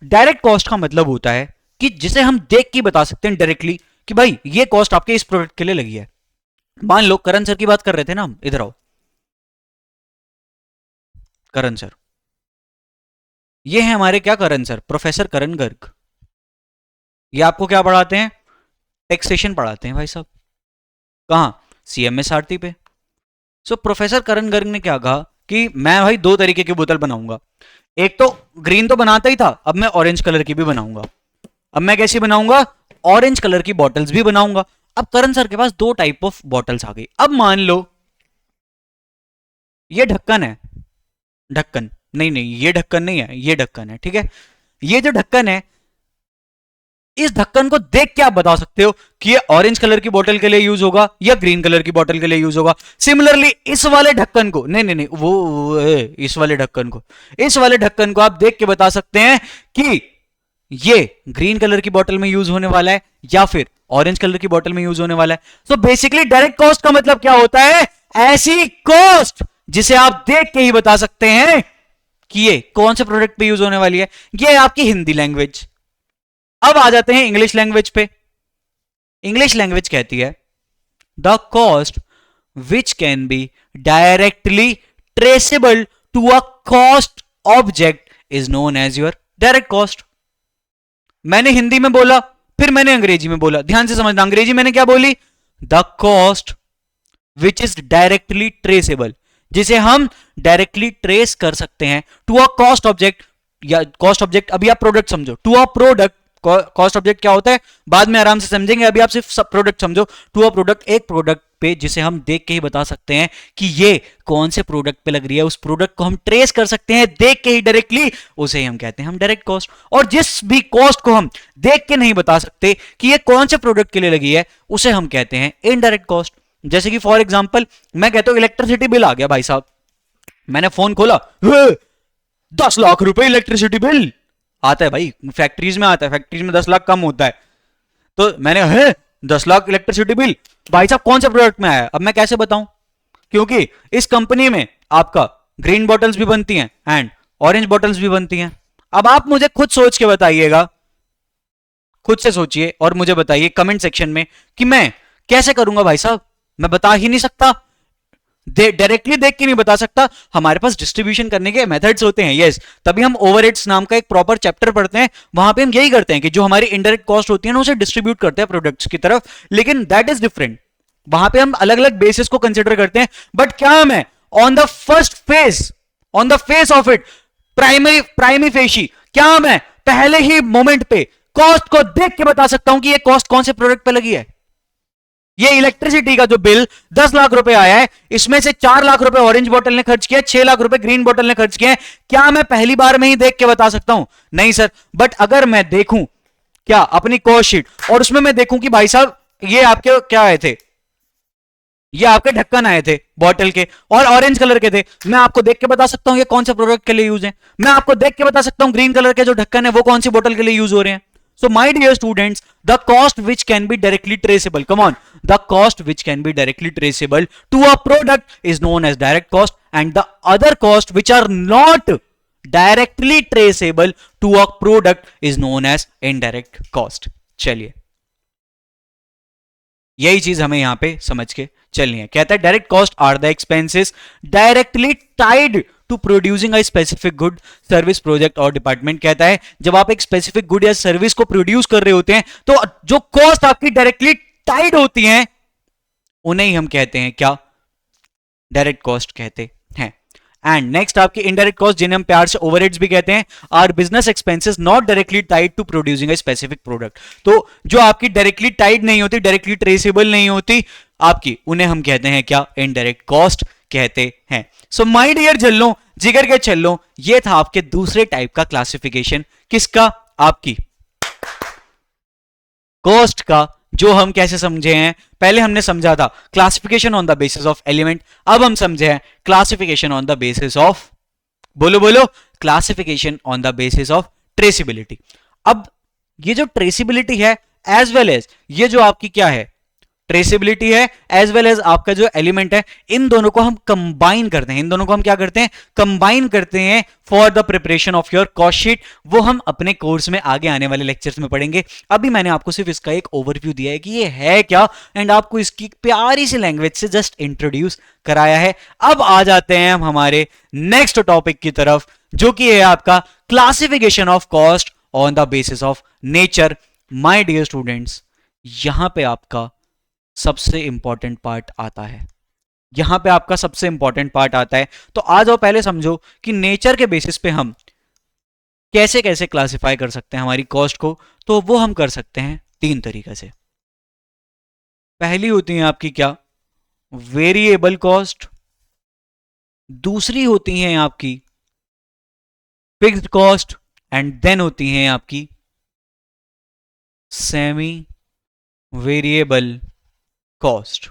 डायरेक्ट कॉस्ट का मतलब होता है कि जिसे हम देख के बता सकते हैं डायरेक्टली कि भाई ये कॉस्ट आपके इस प्रोडक्ट के लिए लगी है। मान लो करण सर की बात कर रहे थे ना हम, इधर आओ करण सर, ये है हमारे क्या? करण सर, प्रोफेसर करण गर्ग। ये आपको क्या पढ़ाते हैं? टैक्सेशन पढ़ाते हैं भाई साहब। कहां? CMSRT पे। सो प्रोफेसर करण गर्ग ने क्या कहा कि मैं भाई दो तरीके की बोतल बनाऊंगा। एक तो ग्रीन तो बनाता ही था, अब मैं ऑरेंज कलर की भी बनाऊंगा। अब मैं कैसी बनाऊंगा? ऑरेंज कलर की बॉटल्स भी बनाऊंगा। अब करण सर के पास दो टाइप ऑफ बॉटल्स आ गई। अब मान लो ये ढक्कन है, ढक्कन, नहीं नहीं, ये ढक्कन नहीं है, ये ढक्कन है, ठीक है। ये जो ढक्कन है, इस ढक्कन को देख के आप बता सकते हो कि ये ऑरेंज कलर की बोतल के लिए यूज होगा या ग्रीन कलर की बोतल के लिए यूज होगा। सिमिलरली इस वाले ढक्कन को, नहीं नहीं नहीं, इस वाले ढक्कन को, इस वाले ढक्कन को आप देख के बता सकते हैं कि ये ग्रीन कलर की बोतल में यूज होने वाला है या फिर ऑरेंज कलर की बोतल में यूज होने वाला है। सो बेसिकली डायरेक्ट कॉस्ट का मतलब क्या होता है? ऐसी कॉस्ट जिसे आप देख के ही बता सकते हैं कि ये कौन से प्रोडक्ट पे यूज होने वाली है। ये आपकी हिंदी लैंग्वेज। अब आ जाते हैं इंग्लिश लैंग्वेज पे। इंग्लिश लैंग्वेज कहती है the cost which can be directly traceable to a cost object is known as your direct cost. मैंने हिंदी में बोला, फिर मैंने अंग्रेजी में बोला, ध्यान से समझना। अंग्रेजी मैंने क्या बोली? The cost which is directly traceable, जिसे हम डायरेक्टली ट्रेस कर सकते हैं टू अ कॉस्ट ऑब्जेक्ट, या कॉस्ट ऑब्जेक्ट अभी आप प्रोडक्ट समझो, to a product. Cost object क्या होता है बाद में आराम से समझेंगे, अभी आप सिर्फ सब प्रोडक्ट समझो। टू अ प्रोडक्ट, एक प्रोडक्ट पे जिसे हम देख के ही बता सकते हैं कि ये कौन से प्रोडक्ट पे लग रही है, उस प्रोडक्ट को हम ट्रेस कर सकते हैं देख के ही डायरेक्टली, उसे ही हम कहते हैं हम डायरेक्ट कॉस्ट। और जिस भी कॉस्ट को हम देख के नहीं बता सकते कि ये कौन से प्रोडक्ट के लिए लगी है, उसे हम कहते हैं इनडायरेक्ट कॉस्ट। जैसे कि फॉर एग्जांपल मैं कहता हूं इलेक्ट्रिसिटी बिल आ गया भाई साहब, मैंने फोन खोला, 10 लाख रुपए इलेक्ट्रिसिटी बिल आता है भाई, फैक्ट्रीज में आता है, फैक्ट्रीज में 10 लाख कम होता है। तो मैंने 10 लाख इलेक्ट्रिसिटी बिल, भाई साहब कौन से प्रोडक्ट में आया? अब मैं कैसे बताऊं, क्योंकि इस कंपनी में आपका ग्रीन बॉटल्स भी बनती हैं एंड ऑरेंज बॉटल्स भी बनती हैं। अब आप मुझे खुद सोच के बताइएगा, खुद से सोचिए और मुझे बताइए कमेंट सेक्शन में कि मैं कैसे करूंगा भाई साहब, मैं बता ही नहीं सकता, डायरेक्टली देख के नहीं बता सकता। हमारे पास डिस्ट्रीब्यूशन करने के मेथड्स होते हैं, यस, तभी हम ओवरहेड्स नाम का एक प्रॉपर चैप्टर पढ़ते हैं, वहां पे हम यही करते हैं कि जो हमारी इनडायरेक्ट कॉस्ट होती है ना, उसे डिस्ट्रीब्यूट करते हैं प्रोडक्ट्स की तरफ। लेकिन दैट इज डिफरेंट, वहां पे हम अलग अलग बेसिस को कंसिडर करते हैं। बट क्या मैं on the first phase, on the face of it, primary facie, क्या मैं पहले ही मोमेंट पे कॉस्ट को देख के बता सकता हूं कि ये कॉस्ट कौन से प्रोडक्ट पे लगी है? ये इलेक्ट्रिसिटी का जो बिल 10 लाख रुपए आया है, इसमें से 4 लाख रुपए ऑरेंज बॉटल ने खर्च किया, 6 लाख रुपए ग्रीन बॉटल ने खर्च किए। क्या मैं पहली बार में ही देख के बता सकता हूं? नहीं सर। बट अगर मैं देखूं क्या अपनी कॉस्ट शीट और उसमें मैं देखूं कि भाई साहब ये आपके क्या आए थे, ये आपके ढक्कन आए थे बॉटल के और ऑरेंज कलर के थे, मैं आपको देख के बता सकता हूं ये कौन से प्रोडक्ट के लिए यूज है। मैं आपको देख के बता सकता हूं ग्रीन कलर के जो ढक्कन है वो कौन सी बोतल के लिए यूज हो रहे हैं। So my dear students, the cost which can be directly traceable, come on, the cost which can be directly traceable to a product is known as direct cost, and the other cost which are not directly traceable to a product is known as indirect cost. चलिए यही चीज हमें यहां पे समझ के चलनी है। कहता है direct cost are the expenses directly tied to producing a specific good, service, project और डिपार्टमेंट। कहता है जब आप एक स्पेसिफिक गुड या सर्विस को प्रोड्यूस कर रहे होते हैं तो जो कॉस्ट आपकी डायरेक्टली टाइड होती हैं उन्हें ही हम कहते हैं क्या? डायरेक्ट कॉस्ट कहते हैं। एंड नेक्स्ट आपकी इनडायरेक्ट कॉस्ट, जिन्हें हम प्यार से ओवरहेड्स भी कहते हैं, are business expenses not directly tied to producing a specific product. तो जो आपकी डायरेक्टली टाइड नहीं होती, डायरेक्टली ट्रेसेबल नहीं होती आपकी, उन्हें हम कहते हैं क्या? इनडायरेक्ट कॉस्ट कहते हैं। सो माय डियर जल्लों, जिगर के छल्लों, ये था आपके दूसरे टाइप का क्लासिफिकेशन। किसका? आपकी कॉस्ट का, जो हम कैसे समझे हैं। पहले हमने समझा था classification on the basis of element, अब हम समझे हैं classification on the basis of, बोलो बोलो, classification on the basis of traceability. अब ये जो ट्रेसिबिलिटी है एज वेल एज ये जो आपकी क्या है? ट्रेसिबिलिटी है, एज वेल एज आपका जो एलिमेंट है, इन दोनों को हम कंबाइन करते हैं। इन दोनों को हम क्या करते हैं? कंबाइन करते हैं for the preparation of your cost sheet. वो हम अपने कोर्स में आगे आने वाले लेक्चर्स में पढ़ेंगे। अभी मैंने आपको सिर्फ इसका एक ओवरव्यू दिया है कि ये है क्या, एंड आपको इसकी प्यारी सी लैंग्वेज से जस्ट इंट्रोड्यूस कराया है। अब आ जाते हैं हम हमारे नेक्स्ट टॉपिक की तरफ, जो कि है आपका classification of cost on the basis of nature. My dear students, यहां पे आपका सबसे इंपॉर्टेंट पार्ट आता है, यहां पे आपका सबसे इंपॉर्टेंट पार्ट आता है। तो आ जाओ पहले समझो कि नेचर के बेसिस पे हम कैसे कैसे क्लासिफाई कर सकते हैं हमारी कॉस्ट को। तो वो हम कर सकते हैं 3 तरीके से। पहली होती है आपकी क्या? Variable cost. दूसरी होती है आपकी फिक्स्ड कॉस्ट एंड देन होती हैं आपकी सेमी वेरिएबल कॉस्ट।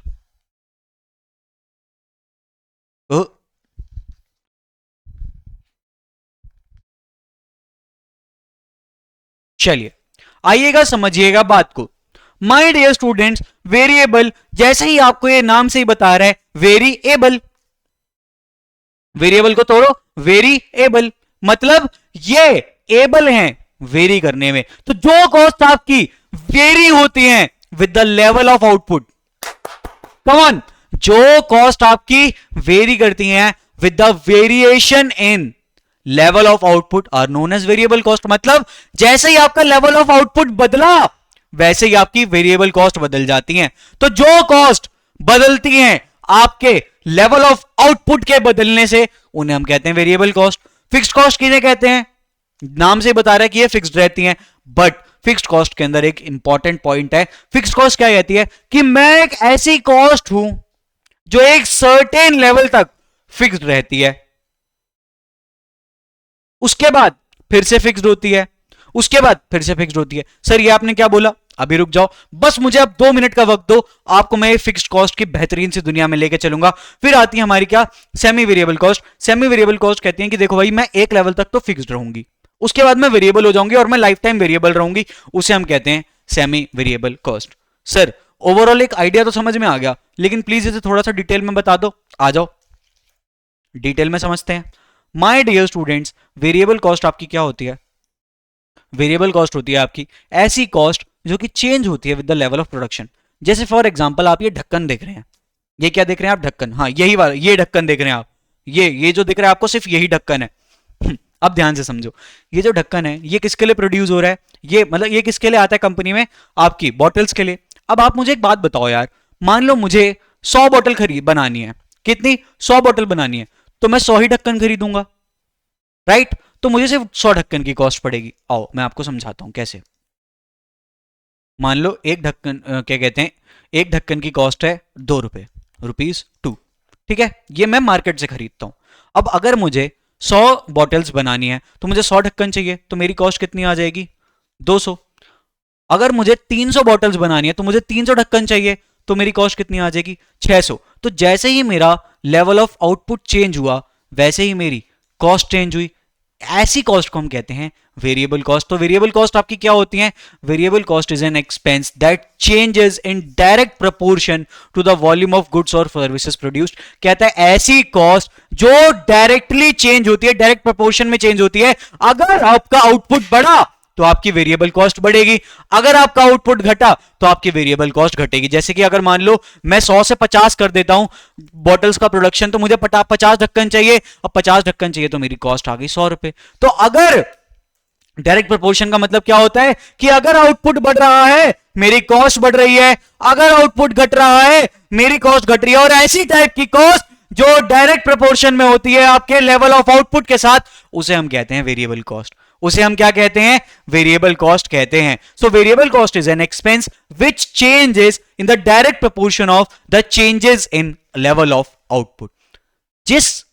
चलिए आइएगा समझिएगा बात को। माय डियर स्टूडेंट्स, वेरिएबल जैसे ही आपको ये नाम से ही बता रहा है वेरिएबल, वेरिएबल को तोड़ो वेरिएबल, मतलब ये एबल हैं वेरी करने में। तो जो कॉस्ट आपकी वेरी होती है with the level of output, come on, जो कॉस्ट आपकी वेरी करती हैं with the variation in level of output are known as variable cost. मतलब जैसे ही आपका लेवल ऑफ आउटपुट बदला वैसे ही आपकी वेरिएबल कॉस्ट बदल जाती हैं। तो जो कॉस्ट बदलती हैं आपके लेवल ऑफ आउटपुट के बदलने से उन्हें हम कहते हैं वेरिएबल कॉस्ट। फिक्स्ड कॉस्ट किन्हें कहते हैं? नाम से बता रहा है कि ये फिक्स्ड रहती हैं, बट फिक्स्ड कॉस्ट के अंदर एक इंपॉर्टेंट पॉइंट है। फिक्स्ड कॉस्ट क्या कहती है कि मैं एक ऐसी कॉस्ट हूं जो एक सर्टेन लेवल तक फिक्स्ड रहती है, उसके बाद फिर से फिक्स्ड होती है, उसके बाद फिर से फिक्स्ड होती है। सर ये आपने क्या बोला? अभी रुक जाओ, बस मुझे अब 2 मिनट का वक्त दो, आपको मैं फिक्स्ड कॉस्ट की बेहतरीन सी दुनिया में लेके चलूंगा। फिर आती है हमारी क्या? Semi variable cost. Semi variable cost कहती है कि देखो भाई मैं एक लेवल तक तो फिक्स्ड रहूंगी, उसके बाद मैं वेरिएबल हो जाऊंगी और मैं लाइफ टाइम वेरिएबल रहूंगी, उसे हम कहते हैं semi variable cost. Sir overall एक आइडिया तो समझ में आ गया, लेकिन प्लीज इसे थोड़ा सा डिटेल में बता दो। आ जाओ डिटेल में समझते हैं। My dear students, variable cost आपकी क्या होती है? वेरिएबल कॉस्ट होती है आपकी ऐसी कॉस्ट जो कि चेंज होती है with the level of production. जैसे फॉर एग्जांपल आप ये ढक्कन देख रहे हैं, ये क्या देख रहे हैं आप? ढक्कन, हाँ यही वाला, ये ढक्कन देख रहे हैं आप, ये जो दिख रहा है आपको सिर्फ यही ढक्कन है। अब ध्यान से समझो, ये जो ढक्कन है ये किसके लिए प्रोड्यूस हो रहा है? ये मतलब ये किसके लिए आता है कंपनी में? आपकी बॉटल्स के लिए। अब आप मुझे एक बात बताओ यार, मान लो मुझे 100 बॉटल खरीद बनानी है, कितनी? 100 बॉटल बनानी है, तो मैं 100 ही ढक्कन खरीदूंगा, राइट? तो मुझे सिर्फ 100 ढक्कन की कॉस्ट पड़ेगी। आओ मैं आपको समझाता हूं कैसे। मान लो एक ढक्कन क्या कहते हैं, एक ढक्कन की कॉस्ट है 2 रुपए, ₹2, ठीक है? ये मैं मार्केट से खरीदता हूं। अब अगर मुझे 100 बॉटल्स बनानी है तो मुझे 100 ढक्कन चाहिए, तो मेरी कॉस्ट कितनी आ जाएगी? 200। अगर मुझे 300 बॉटल्स बनानी है तो मुझे 300 ढक्कन चाहिए, तो मेरी कॉस्ट कितनी आ जाएगी? 600। तो जैसे ही मेरा लेवल ऑफ आउटपुट चेंज हुआ वैसे ही मेरी कॉस्ट चेंज हुई। ऐसी कॉस्ट को हम कहते हैं वेरिएबल कॉस्ट। तो वेरिएबल कॉस्ट आपकी क्या होती है? Variable cost is an expense that changes in direct proportion to the volume of goods और सर्विसेज प्रोड्यूस्ड। कहता है ऐसी कॉस्ट जो डायरेक्टली चेंज होती है, डायरेक्ट प्रोपोर्शन में चेंज होती है। अगर आपका आउटपुट बढ़ा तो आपकी वेरिएबल कॉस्ट बढ़ेगी, अगर आपका आउटपुट घटा तो आपकी वेरिएबल कॉस्ट घटेगी। जैसे कि अगर मान लो मैं 100 से 50 कर देता हूं बॉटल्स का प्रोडक्शन, तो मुझे 50 ढक्कन चाहिए, अब 50 ढक्कन चाहिए तो मेरी कॉस्ट आ गई 100 रुपए। तो अगर डायरेक्ट प्रोपोर्शन का मतलब क्या होता है कि अगर आउटपुट बढ़ रहा है मेरी कॉस्ट बढ़ रही है, अगर आउटपुट घट रहा है मेरी कॉस्ट घट रही है। और ऐसी टाइप की कॉस्ट जो डायरेक्ट प्रोपोर्शन में होती है आपके लेवल ऑफ आउटपुट के साथ, उसे हम कहते हैं वेरिएबल कॉस्ट। उसे हम क्या कहते हैं? वेरिएबल कॉस्ट कहते हैं। So variable cost is an expense which changes in the direct proportion of the changes in level of output. जिस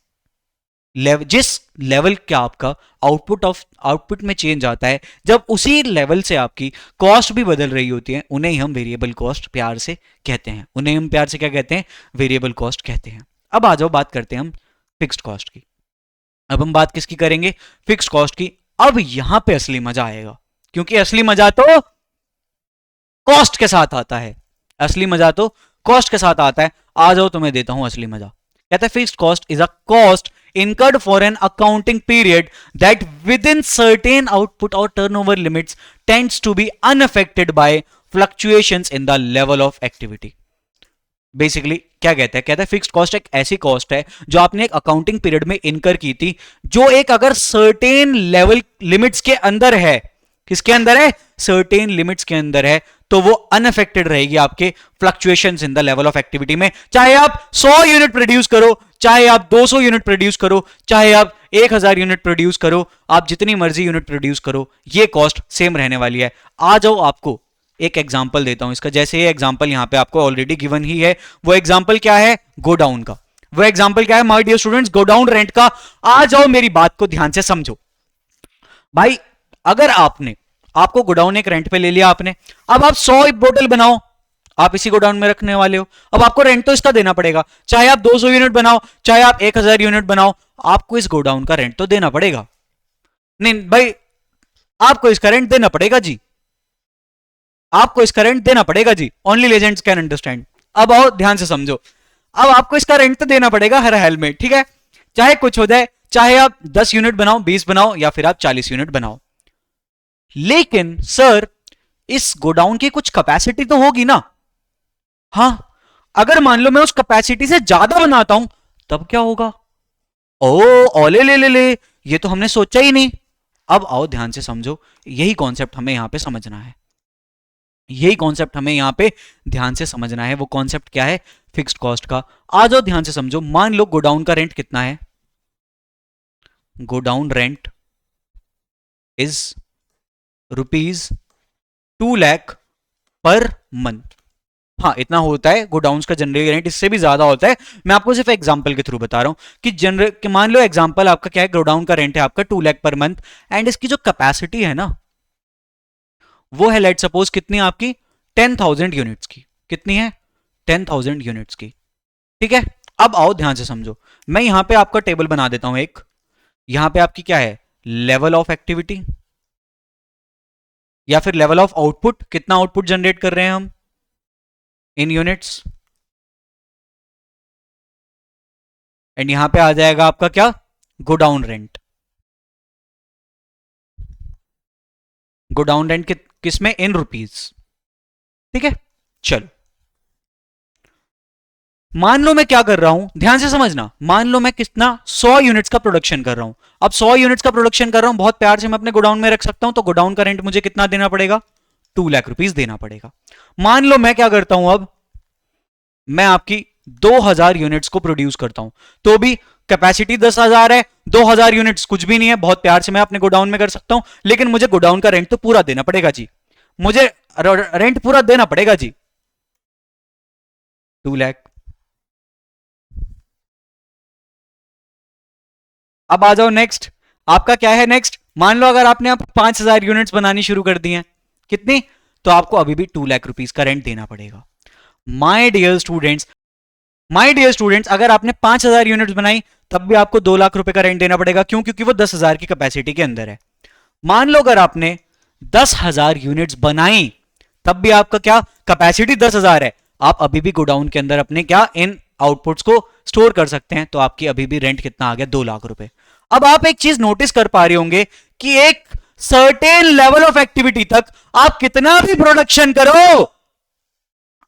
लेवल का आपका आउटपुट में चेंज आता है, जब उसी लेवल से आपकी कॉस्ट भी बदल रही होती है, उन्हें ही हम वेरिएबल कॉस्ट प्यार से कहते हैं। उन्हें हम प्यार से क्या कहते हैं? वेरिएबल कॉस्ट कहते हैं। अब आ जाओ बात करते हैं हम फिक्स्ड कॉस्ट की। अब हम बात किसकी करेंगे? फिक्स्ड कॉस्ट की। अब यहां पे असली मजा आएगा, क्योंकि असली मजा तो कॉस्ट के साथ आता है। असली मजा तो कॉस्ट के साथ आता है। आ जाओ तुम्हें देता हूं असली मजा। कहता है fixed cost is a cost incurred for an accounting period that within certain output or turnover limits tends to be unaffected by fluctuations in the level of activity। Basically क्या कहता है? कहता है फिक्स्ड कॉस्ट एक ऐसी cost है जो आपने एक अकाउंटिंग पीरियड में इनकर की थी, जो एक अगर सर्टेन लेवल लिमिट्स के अंदर है। किसके अंदर है? सर्टेन लिमिट्स के अंदर है, तो वो अनअफेक्टेड रहेगी आपके fluctuations in the level of activity में। चाहे आप 100 यूनिट प्रोड्यूस करो, चाहे आप 200 यूनिट प्रोड्यूस करो, चाहे आप 1000 यूनिट प्रोड्यूस करो, आप जितनी मर्जी यूनिट प्रोड्यूस करो, ये कॉस्ट सेम रहने वाली है। आ जाओ आपको एक एग्जांपल देता हूं इसका। जैसे ये एग्जांपल यहां पे आपको ऑलरेडी गिवन ही है। वो एग्जांपल क्या है? गोडाउन का। वो एग्जांपल क्या है my dear students? Godown rent का। आ जाओ मेरी बात को ध्यान से समझो। भाई अगर आपको गोडाउन एक रेंट पे ले लिया आपने, अब आप 100 बोतल बनाओ, आप इसी गोडाउन में रखने वाले हो, अब आपको रेंट तो इसका देना पड़ेगा, चाहे आप 200 यूनिट बनाओ, चाहे आप 1000 यूनिट बनाओ, आपको इस गोडाउन का रेंट तो देना पड़ेगा। नहीं भाई, आपको इसका रेंट देना पड़ेगा जी, आपको इसका रेंट देना पड़ेगा जी, ओनली लेजेंड्स कैन अंडरस्टैंड। अब आओ ध्यान से समझो, अब आपको इसका रेंट तो देना पड़ेगा हर हाल में, ठीक है, चाहे कुछ हो जाए, चाहे आप 10 यूनिट बनाओ, 20 बनाओ, या फिर आप 40 यूनिट बनाओ। लेकिन सर इस गोडाउन की कुछ कैपेसिटी तो होगी ना। हां, अगर मान लो मैं उस कैपेसिटी से ज्यादा बनाता हूं तब क्या होगा? ओ ओले ले ले ले, ये तो हमने सोचा ही नहीं। अब आओ ध्यान से समझो, यही कॉन्सेप्ट हमें यहां पे समझना है, यही कॉन्सेप्ट हमें यहां पे ध्यान से समझना है। वो कॉन्सेप्ट क्या है? फिक्स्ड कॉस्ट का। आ जाओ ध्यान से समझो, मान लो गोडाउन का रेंट कितना है, godown rent is ₹2 lakh per month. हाँ इतना होता है गोडाउन्स का जनरल रेंट, इससे भी ज्यादा होता है, मैं आपको सिर्फ एग्जांपल के थ्रू बता रहा हूं कि जनरल मान लो एग्जांपल आपका क्या है, गोडाउन का रेंट है आपका 2 लाख पर मंथ, एंड इसकी जो कैपेसिटी है ना वो है लेट सपोज कितनी आपकी 10,000 यूनिट्स की। कितनी है? 10,000 यूनिट्स की, ठीक है। अब आओ ध्यान से समझो, मैं यहां पे आपका टेबल बना देता हूं एक, यहां पे आपकी क्या है, लेवल ऑफ एक्टिविटी या फिर लेवल ऑफ आउटपुट, कितना आउटपुट जनरेट कर रहे हैं हम इन यूनिट्स, एंड यहां पे आ जाएगा आपका क्या, गोडाउन रेंट। गोडाउन रेंट किसमें, इन रुपीज, ठीक है। चलो मान लो मैं क्या कर रहा हूं, ध्यान से समझना, मान लो मैं कितना 100 यूनिट्स का प्रोडक्शन कर रहा हूं। अब 100 यूनिट्स का प्रोडक्शन कर रहा हूं, बहुत प्यार से मैं अपने गोडाउन में रख सकता हूं, तो गोडाउन का रेंट मुझे कितना देना पड़ेगा, 2 लाख रुपीस देना पड़ेगा। मान लो मैं क्या करता हूं, अब मैं आपकी 2000 यूनिट्स को प्रोड्यूस करता हूं, तो भी कैपेसिटी 10,000 है, 2000 यूनिट्स कुछ भी नहीं है, बहुत प्यार से मैं अपने गोडाउन में कर सकता हूं, लेकिन मुझे गोडाउन का रेंट तो पूरा देना पड़ेगा जी, मुझे रेंट पूरा देना पड़ेगा जी, 2 लाख। अब आ जाओ नेक्स्ट, आपका क्या है नेक्स्ट, मान लो अगर आपने अब 5,000 यूनिट्स बनानी शुरू कर दी हैं, कितनी, तो आपको अभी भी 2 लाख रुपीस का रेंट देना पड़ेगा। My dear students, my dear students, अगर आपने 5,000 यूनिट्स बनाई तब भी आपको 2 लाख रुपए का रेंट देना पड़ेगा, क्यों? क्योंकि वो 10,000 की कैपेसिटी के अंदर है। मान लो अगर आपने 10,000 यूनिट्स बनाई तब भी आपका क्या, कैपेसिटी 10,000 है, आप अभी भी गोडाउन के अंदर अपने क्या, इन आउटपुट्स को स्टोर कर सकते हैं, तो आपकी अभी भी रेंट कितना आ गया, 2 लाख रुपए। अब आप एक चीज नोटिस कर पा रहे होंगे कि एक सर्टेन लेवल ऑफ एक्टिविटी तक आप कितना भी प्रोडक्शन करो,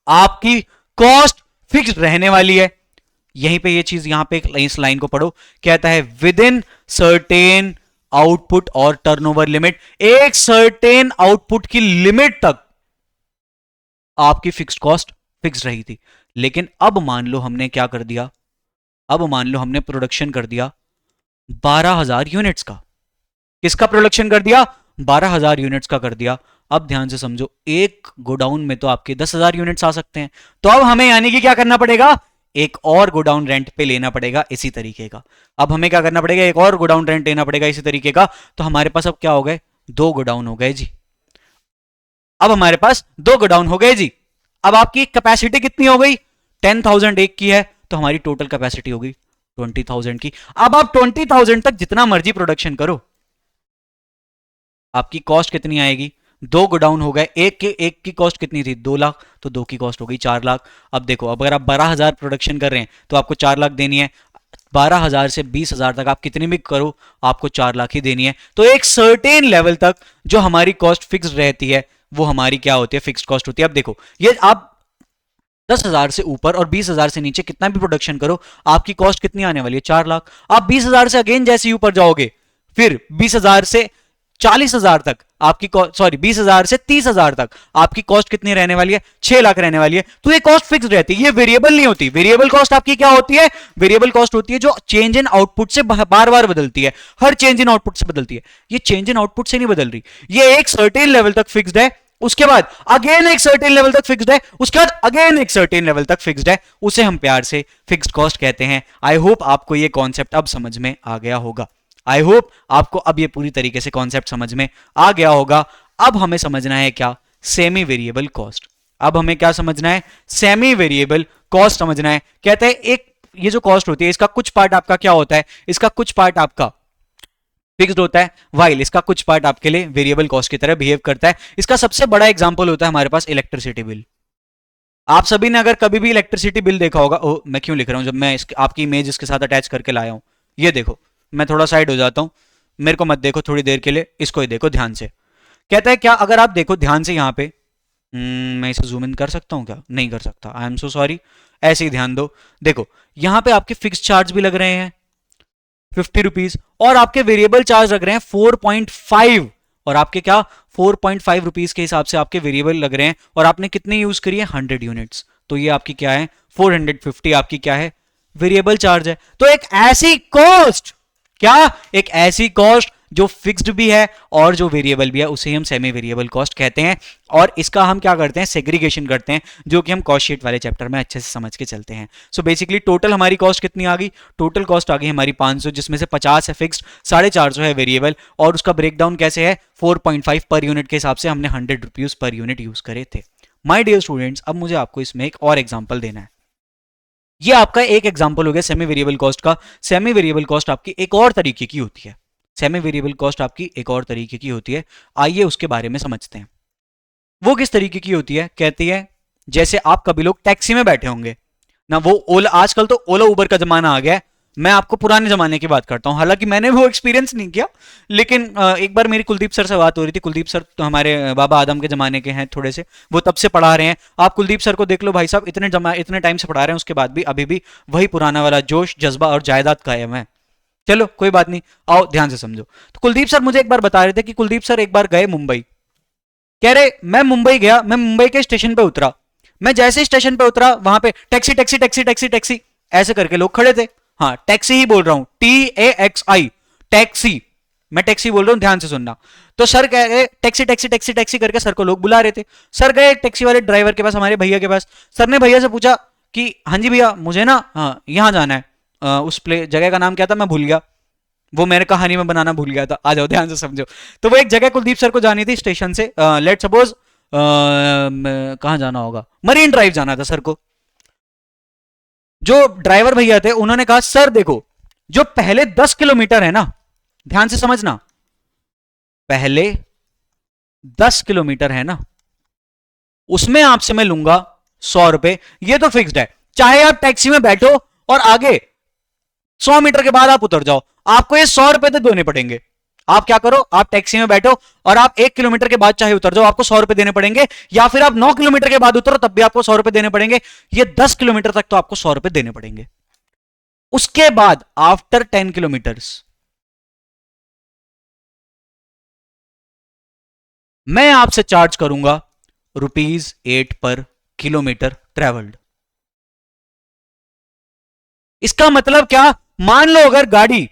आपकी कॉस्ट फिक्स्ड रहने वाली है। यहीं पे ये चीज, यहां पे इस लाइन को पढ़ो, कहता है विद इन सर्टेन आउटपुट और टर्नओवर लिमिट, एक सर्टेन आउटपुट की लिमिट तक आपकी फिक्स्ड कॉस्ट फिक्स रही थी। लेकिन अब मान लो हमने क्या कर दिया, अब मान लो हमने प्रोडक्शन कर दिया 12,000 यूनिट्स का। किसका प्रोडक्शन कर दिया, 12,000 यूनिट्स का कर दिया। अब ध्यान से समझो, एक गोडाउन में तो आपके 10,000 यूनिट्स आ सकते हैं, तो अब हमें यानी कि क्या करना पड़ेगा, एक और गोडाउन रेंट पे लेना पड़ेगा इसी तरीके का। अब हमें क्या करना पड़ेगा, एक और गोडाउन रेंट लेना पड़ेगा इसी तरीके का। तो हमारे पास अब क्या हो गए, 2 गोडाउन हो गए जी। अब हमारे पास 2 गोडाउन हो गए जी। अब आपकी कैपेसिटी कितनी हो गई, 10,000 एक की है, तो हमारी टोटल कैपेसिटी होगी 20,000 की। अब आप 20,000 तक जितना मर्जी प्रोडक्शन करो, आपकी कॉस्ट कितनी आएगी, 2 गोडाउन हो गए, एक की कॉस्ट कितनी थी, 2 लाख, तो 2 की कॉस्ट हो गई 4 लाख। अब देखो, अब अगर आप 12,000 प्रोडक्शन कर रहे हैं तो आपको 4 लाख देनी है, 12,000 से 20,000 तक आप कितनी भी करो आपको 4 लाख ही देनी है। तो एक सर्टेन लेवल तक जो हमारी कॉस्ट फिक्स रहती है वो हमारी क्या होती है, फिक्स्ड कॉस्ट होती है। अब देखो, ये आप 10,000 से ऊपर और 20,000 से नीचे कितना भी प्रोडक्शन करो, आपकी कॉस्ट कितनी आने वाली है, 4 लाख। आप 20,000 से अगेन जैसे ही ऊपर जाओगे, फिर 20,000 से 40,000 तक आपकी, सॉरी 20,000 से 30,000 तक आपकी कॉस्ट कितनी रहने वाली है, 6 लाख रहने वाली है। तो ये कॉस्ट फिक्स रहती है, ये वेरिएबल नहीं होती। वेरिएबल कॉस्ट आपकी क्या होती है, वेरिएबल कॉस्ट होती है जो चेंज इन आउटपुट से बार बार बदलती है, हर चेंज इन आउटपुट से बदलती है। ये चेंज इन आउटपुट से नहीं बदल रही, ये एक सर्टेन लेवल तक फिक्स्ड है, उसके बाद अगेन एक सर्टेन लेवल तक फिक्स्ड है, उसके बाद अगेन एक सर्टेन लेवल तक फिक्स्ड है, उसे हम प्यार से फिक्स्ड कॉस्ट कहते हैं। आई होप आपको ये कॉन्सेप्ट अब समझ में आ गया होगा। आई होप आपको अब ये पूरी तरीके से कॉन्सेप्ट समझ में आ गया होगा। अब हमें समझना है क्या, सेमी वेरिएबल कॉस्ट। अब हमें क्या समझना है, सेमी वेरिएबल कॉस्ट समझना है। कहते हैं एक ये जो कॉस्ट होती है इसका कुछ पार्ट आपका क्या होता है, इसका कुछ पार्ट आपका फिक्स्ड होता है, वाइल इसका कुछ पार्ट आपके लिए वेरिएबल कॉस्ट की तरह बिहेव करता है। इसका सबसे बड़ा एग्जांपल होता है हमारे पास इलेक्ट्रिसिटी बिल। आप सभी ने अगर कभी भी इलेक्ट्रिसिटी बिल देखा होगा, ओ मैं क्यों लिख रहा हूं जब मैं आपकी इमेज इसके साथ अटैच करके लाया हूं। ये देखो, मैं थोड़ा साइड हो जाता हूं, मेरे को मत देखो थोड़ी देर के लिए, इसको ही देखो ध्यान से। कहता है क्या, अगर आप देखो ध्यान से यहां पे, मैं इसे जूम इन कर सकता हूं क्या, नहीं कर सकता, आई एम सो सॉरी। ऐसे ही ध्यान दो, देखो यहां पे आपके फिक्स चार्ज भी लग रहे हैं 50 रुपीज, और आपके वेरिएबल चार्ज लग रहे हैं 4.5, और आपके क्या 4.5 रुपीज के हिसाब से आपके वेरिएबल लग रहे हैं, और आपने कितनी यूज करी है 100 यूनिट्स, तो ये आपकी क्या है 450 आपकी क्या है वेरिएबल चार्ज है। तो एक ऐसी कॉस्ट, क्या एक ऐसी कॉस्ट जो फिक्स्ड भी है और जो वेरिएबल भी है, उसे हम सेमी वेरिएबल कॉस्ट कहते हैं। और इसका हम क्या करते हैं, सेग्रीगेशन करते हैं, जो कि हम कॉस्ट शीट वाले चैप्टर में अच्छे से समझ के चलते हैं। सो बेसिकली टोटल हमारी कॉस्ट कितनी आ गई, टोटल कॉस्ट आ गई हमारी 500, जिसमें से 50 है फिक्स्ड, 450 है वेरिएबल, और उसका ब्रेकडाउन कैसे है 4.5 पर यूनिट के हिसाब से हमने 100 रुपीज पर यूनिट यूज करे थे। माय डियर स्टूडेंट्स, अब मुझे आपको इसमें एक और एग्जांपल देना है। ये आपका एक एग्जांपल हो गया सेमी वेरिएबल कॉस्ट का। सेमी वेरिएबल कॉस्ट आपकी एक और तरीके की होती है, सेमी वेरिएबल कॉस्ट आपकी एक और तरीके की होती है। आइए उसके बारे में समझते हैं। वो किस तरीके की होती है, कहती है जैसे आप कभी लोग टैक्सी में बैठे होंगे ना, वो ओला, आजकल तो ओला उबर का जमाना आ गया है, मैं आपको पुराने जमाने की बात करता हूं, हालांकि मैंने वो एक्सपीरियंस नहीं किया, लेकिन एक बार मेरी कुलदीप सर से बात हो रही थी। कुलदीप सर तो हमारे बाबा आदम के जमाने के हैं थोड़े से, वो तब से पढ़ा रहे हैं। आप कुलदीप सर को देख लो भाई साहब, इतने टाइम से पढ़ा रहे हैं, उसके बाद भी अभी भी वही पुराना वाला जोश, जज्बा और जायदाद कायम है। चलो कोई बात नहीं, आओ ध्यान से समझो। तो कुलदीप सर मुझे एक बार बता रहे थे कि कुलदीप सर एक बार गए मुंबई, कह रहे मैं मुंबई गया, मैं मुंबई के स्टेशन पे उतरा, मैं जैसे स्टेशन पे उतरा वहां पे taxi taxi taxi taxi taxi ऐसे करके लोग खड़े थे। हाँ टैक्सी ही बोल रहा हूं, TAXI टैक्सी, मैं टैक्सी बोल रहा हूं, ध्यान से सुनना। तो सर कह रहे टैक्सी टैक्सी टैक्सी टैक्सी करके सर को लोग बुला रहे थे। सर गए एक टैक्सी वाले ड्राइवर के पास, हमारे भैया के पास। सर ने भैया से पूछा कि हाँ जी भैया मुझे ना यहाँ जाना है, उस जगह का नाम क्या था मैं भूल गया, वो मेरे कहानी में बनाना भूल गया था, आ जाओ ध्यान से समझो। तो वो एक जगह कुलदीप सर को जानी थी स्टेशन से, लेट सपोज कहां जाना होगा, मरीन ड्राइव जाना था सर को। जो ड्राइवर भैया थे उन्होंने कहा सर देखो जो पहले 10 किलोमीटर है ना, ध्यान से समझना, पहले 10 किलोमीटर है ना, उसमें आपसे मैं लूंगा 100 रुपए, ये तो फिक्स्ड है। चाहे आप टैक्सी में बैठो और आगे 100 मीटर के बाद आप उतर जाओ, आपको ये 100 रुपए तो देने पड़ेंगे। आप क्या करो, आप टैक्सी में बैठो और आप 1 किलोमीटर के बाद चाहे उतर जाओ, आपको 100 रुपए देने पड़ेंगे, या फिर आप 9 किलोमीटर के बाद उतरो तब भी आपको 100 रुपए देने पड़ेंगे। ये 10 किलोमीटर तक तो आपको 100 रुपए देने पड़ेंगे। उसके बाद आफ्टर 10 किलोमीटर्स मैं आपसे चार्ज करूंगा ₹8 पर किलोमीटर ट्रेवल्ड। इसका मतलब क्या, मान लो अगर गाड़ी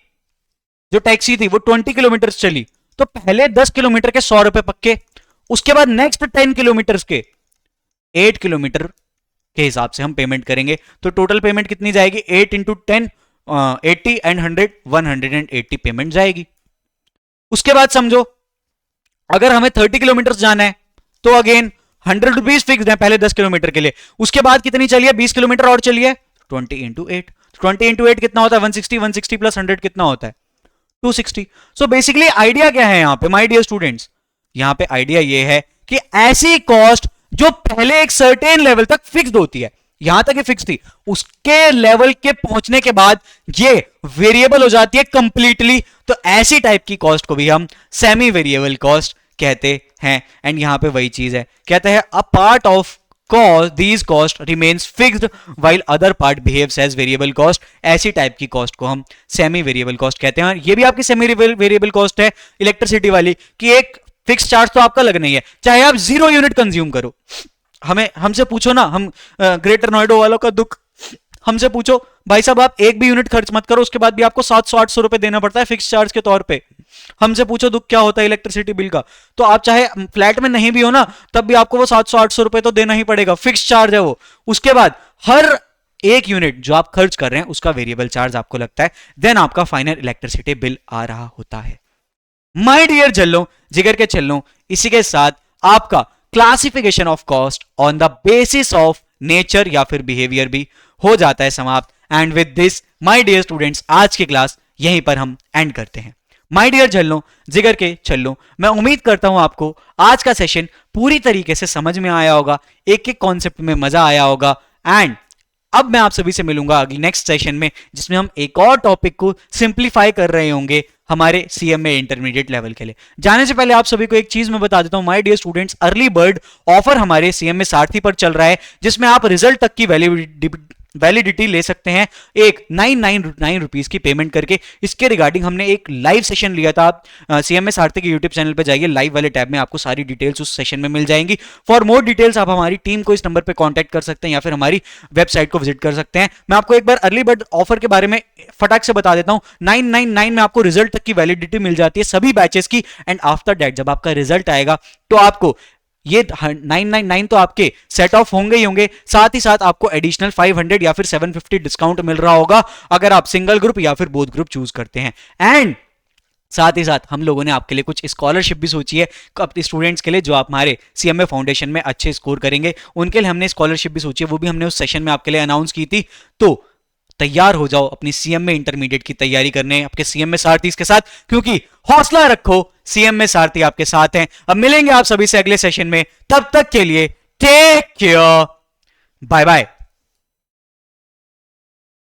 जो टैक्सी थी वो 20 किलोमीटर चली, तो पहले 10 किलोमीटर के 100 रुपए पक्के, उसके बाद नेक्स्ट 10 किलोमीटर के 8 किलोमीटर के हिसाब से हम पेमेंट करेंगे। तो टोटल पेमेंट कितनी जाएगी, 8 इंटू 10 80 एंड 100 180 पेमेंट जाएगी। उसके बाद समझो अगर हमें 30 किलोमीटर जाना है तो अगेन 100 रुपीज फिक्स है पहले 10 किलोमीटर के लिए। उसके बाद कितनी चलिए, 20 किलोमीटर और चलिए, 20 इंटू 8, 20 इंटू 8 कितना होता है 160, 160 प्लस 100 कितना होता है 260। सो बेसिकली आइडिया क्या है यहां पे माय डियर स्टूडेंट्स, यहां पे आइडिया ये है कि ऐसी कॉस्ट जो पहले एक सर्टेन लेवल तक फिक्स्ड होती है, यहां तक ये फिक्स थी, उसके लेवल के पहुंचने के बाद ये वेरिएबल हो जाती है कंप्लीटली। तो ऐसी टाइप की कॉस्ट को भी हम सेमी वेरिएबल कॉस्ट कहते हैं। एंड यहां पे वही चीज है, कहते हैं a part of cost these cost remains fixed while other part behaves as variable cost। ऐसी टाइप की कॉस्ट को हम सेमी वेरिएबल कॉस्ट कहते हैं। ये भी आपकी सेमी वेरिएबल कॉस्ट है इलेक्ट्रिसिटी वाली, कि एक फिक्स चार्ज तो आपका लगना ही है, चाहे आप 0 यूनिट कंज्यूम करो। हमसे पूछो ना, हम ग्रेटर नोएडा वालों का दुख, हमसे पूछो भाई साहब आप एक भी यूनिट खर्च मत करो, उसके बाद भी आपको 700-800 रुपए देना पड़ता है फिक्स चार्ज के तौर पे। हमसे पूछो दुख क्या होता है इलेक्ट्रिसिटी बिल का, तो आप चाहे फ्लैट में नहीं भी हो ना, तब भी आपको वो 700-800 रुपए तो देना ही पड़ेगा, फिक्स चार्ज है वो। उसके बाद हर 1 यूनिट जो आप खर्च कर रहे हैं उसका वेरिएबल चार्ज आपको लगता है, देन आपका फाइनल इलेक्ट्रिसिटी बिल आ रहा होता है। माय डियर जल्लो जिगर के चल्लो, इसी के साथ आपका classification of cost on the basis of nature या फिर बिहेवियर भी हो जाता है समाप्त। And with this my dear students, आज की क्लास यहीं पर हम एंड करते हैं। माय डियर झल्लो जिगर के छल्लो, मैं उम्मीद करता हूं आपको आज का सेशन पूरी तरीके से समझ में आया होगा, एक एक कॉन्सेप्ट में मजा आया होगा। एंड अब मैं आप सभी से मिलूंगा अगली नेक्स्ट सेशन में, जिसमें हम एक और टॉपिक को सिंप्लीफाई कर रहे होंगे हमारे सीएमए इंटरमीडिएट लेवल के लिए। जाने से पहले आप सभी को एक चीज मैं बता देता हूं, my dear students, early bird offer हमारे सीएमए सारथी पर चल रहा है, जिसमें आप रिजल्ट तक की वैलिडिटी ले सकते हैं एक 999 रुपीज की पेमेंट करके। इसके रिगार्डिंग हमने एक लाइव सेशन लिया था। आप सीएमए सारथी के यूट्यूब चैनल पे जाइए, लाइव वाले टैब में आपको सारी डिटेल्स उस सेशन में मिल जाएंगी। फॉर मोर डिटेल्स आप हमारी टीम को इस नंबर पे कांटेक्ट कर सकते हैं या फिर हमारी वेबसाइट को विजिट कर सकते हैं। मैं आपको एक बार अर्ली बर्ड ऑफर के बारे में फटाक से बता देता हूं। 999 में आपको रिजल्ट तक की वैलिडिटी मिल जाती है सभी बैचेस की। एंड आफ्टर दैट जब आपका रिजल्ट आएगा तो आपको ये 999 तो आपके सेट ऑफ होंगे ही होंगे, साथ ही साथ आपको एडिशनल 500 या फिर 750 डिस्काउंट मिल रहा होगा अगर आप सिंगल ग्रुप या फिर बोथ ग्रुप चूज करते हैं। एंड साथ ही साथ हम लोगों ने आपके लिए कुछ स्कॉलरशिप भी सोची है अपने स्टूडेंट्स के लिए, जो आप हमारे सीएमए फाउंडेशन में अच्छे स्कोर करेंगे उनके लिए हमने स्कॉलरशिप भी सोची है, वो भी हमने उस सेशन में आपके लिए अनाउंस की थी। तो तैयार हो जाओ अपनी सीएमए इंटरमीडिएट की तैयारी करने आपके सीएमए सारथी के साथ, क्योंकि हौसला रखो, सीएमए सारथी आपके साथ हैं। अब मिलेंगे आप सभी से अगले सेशन में, तब तक के लिए टेक केयर, बाय बाय।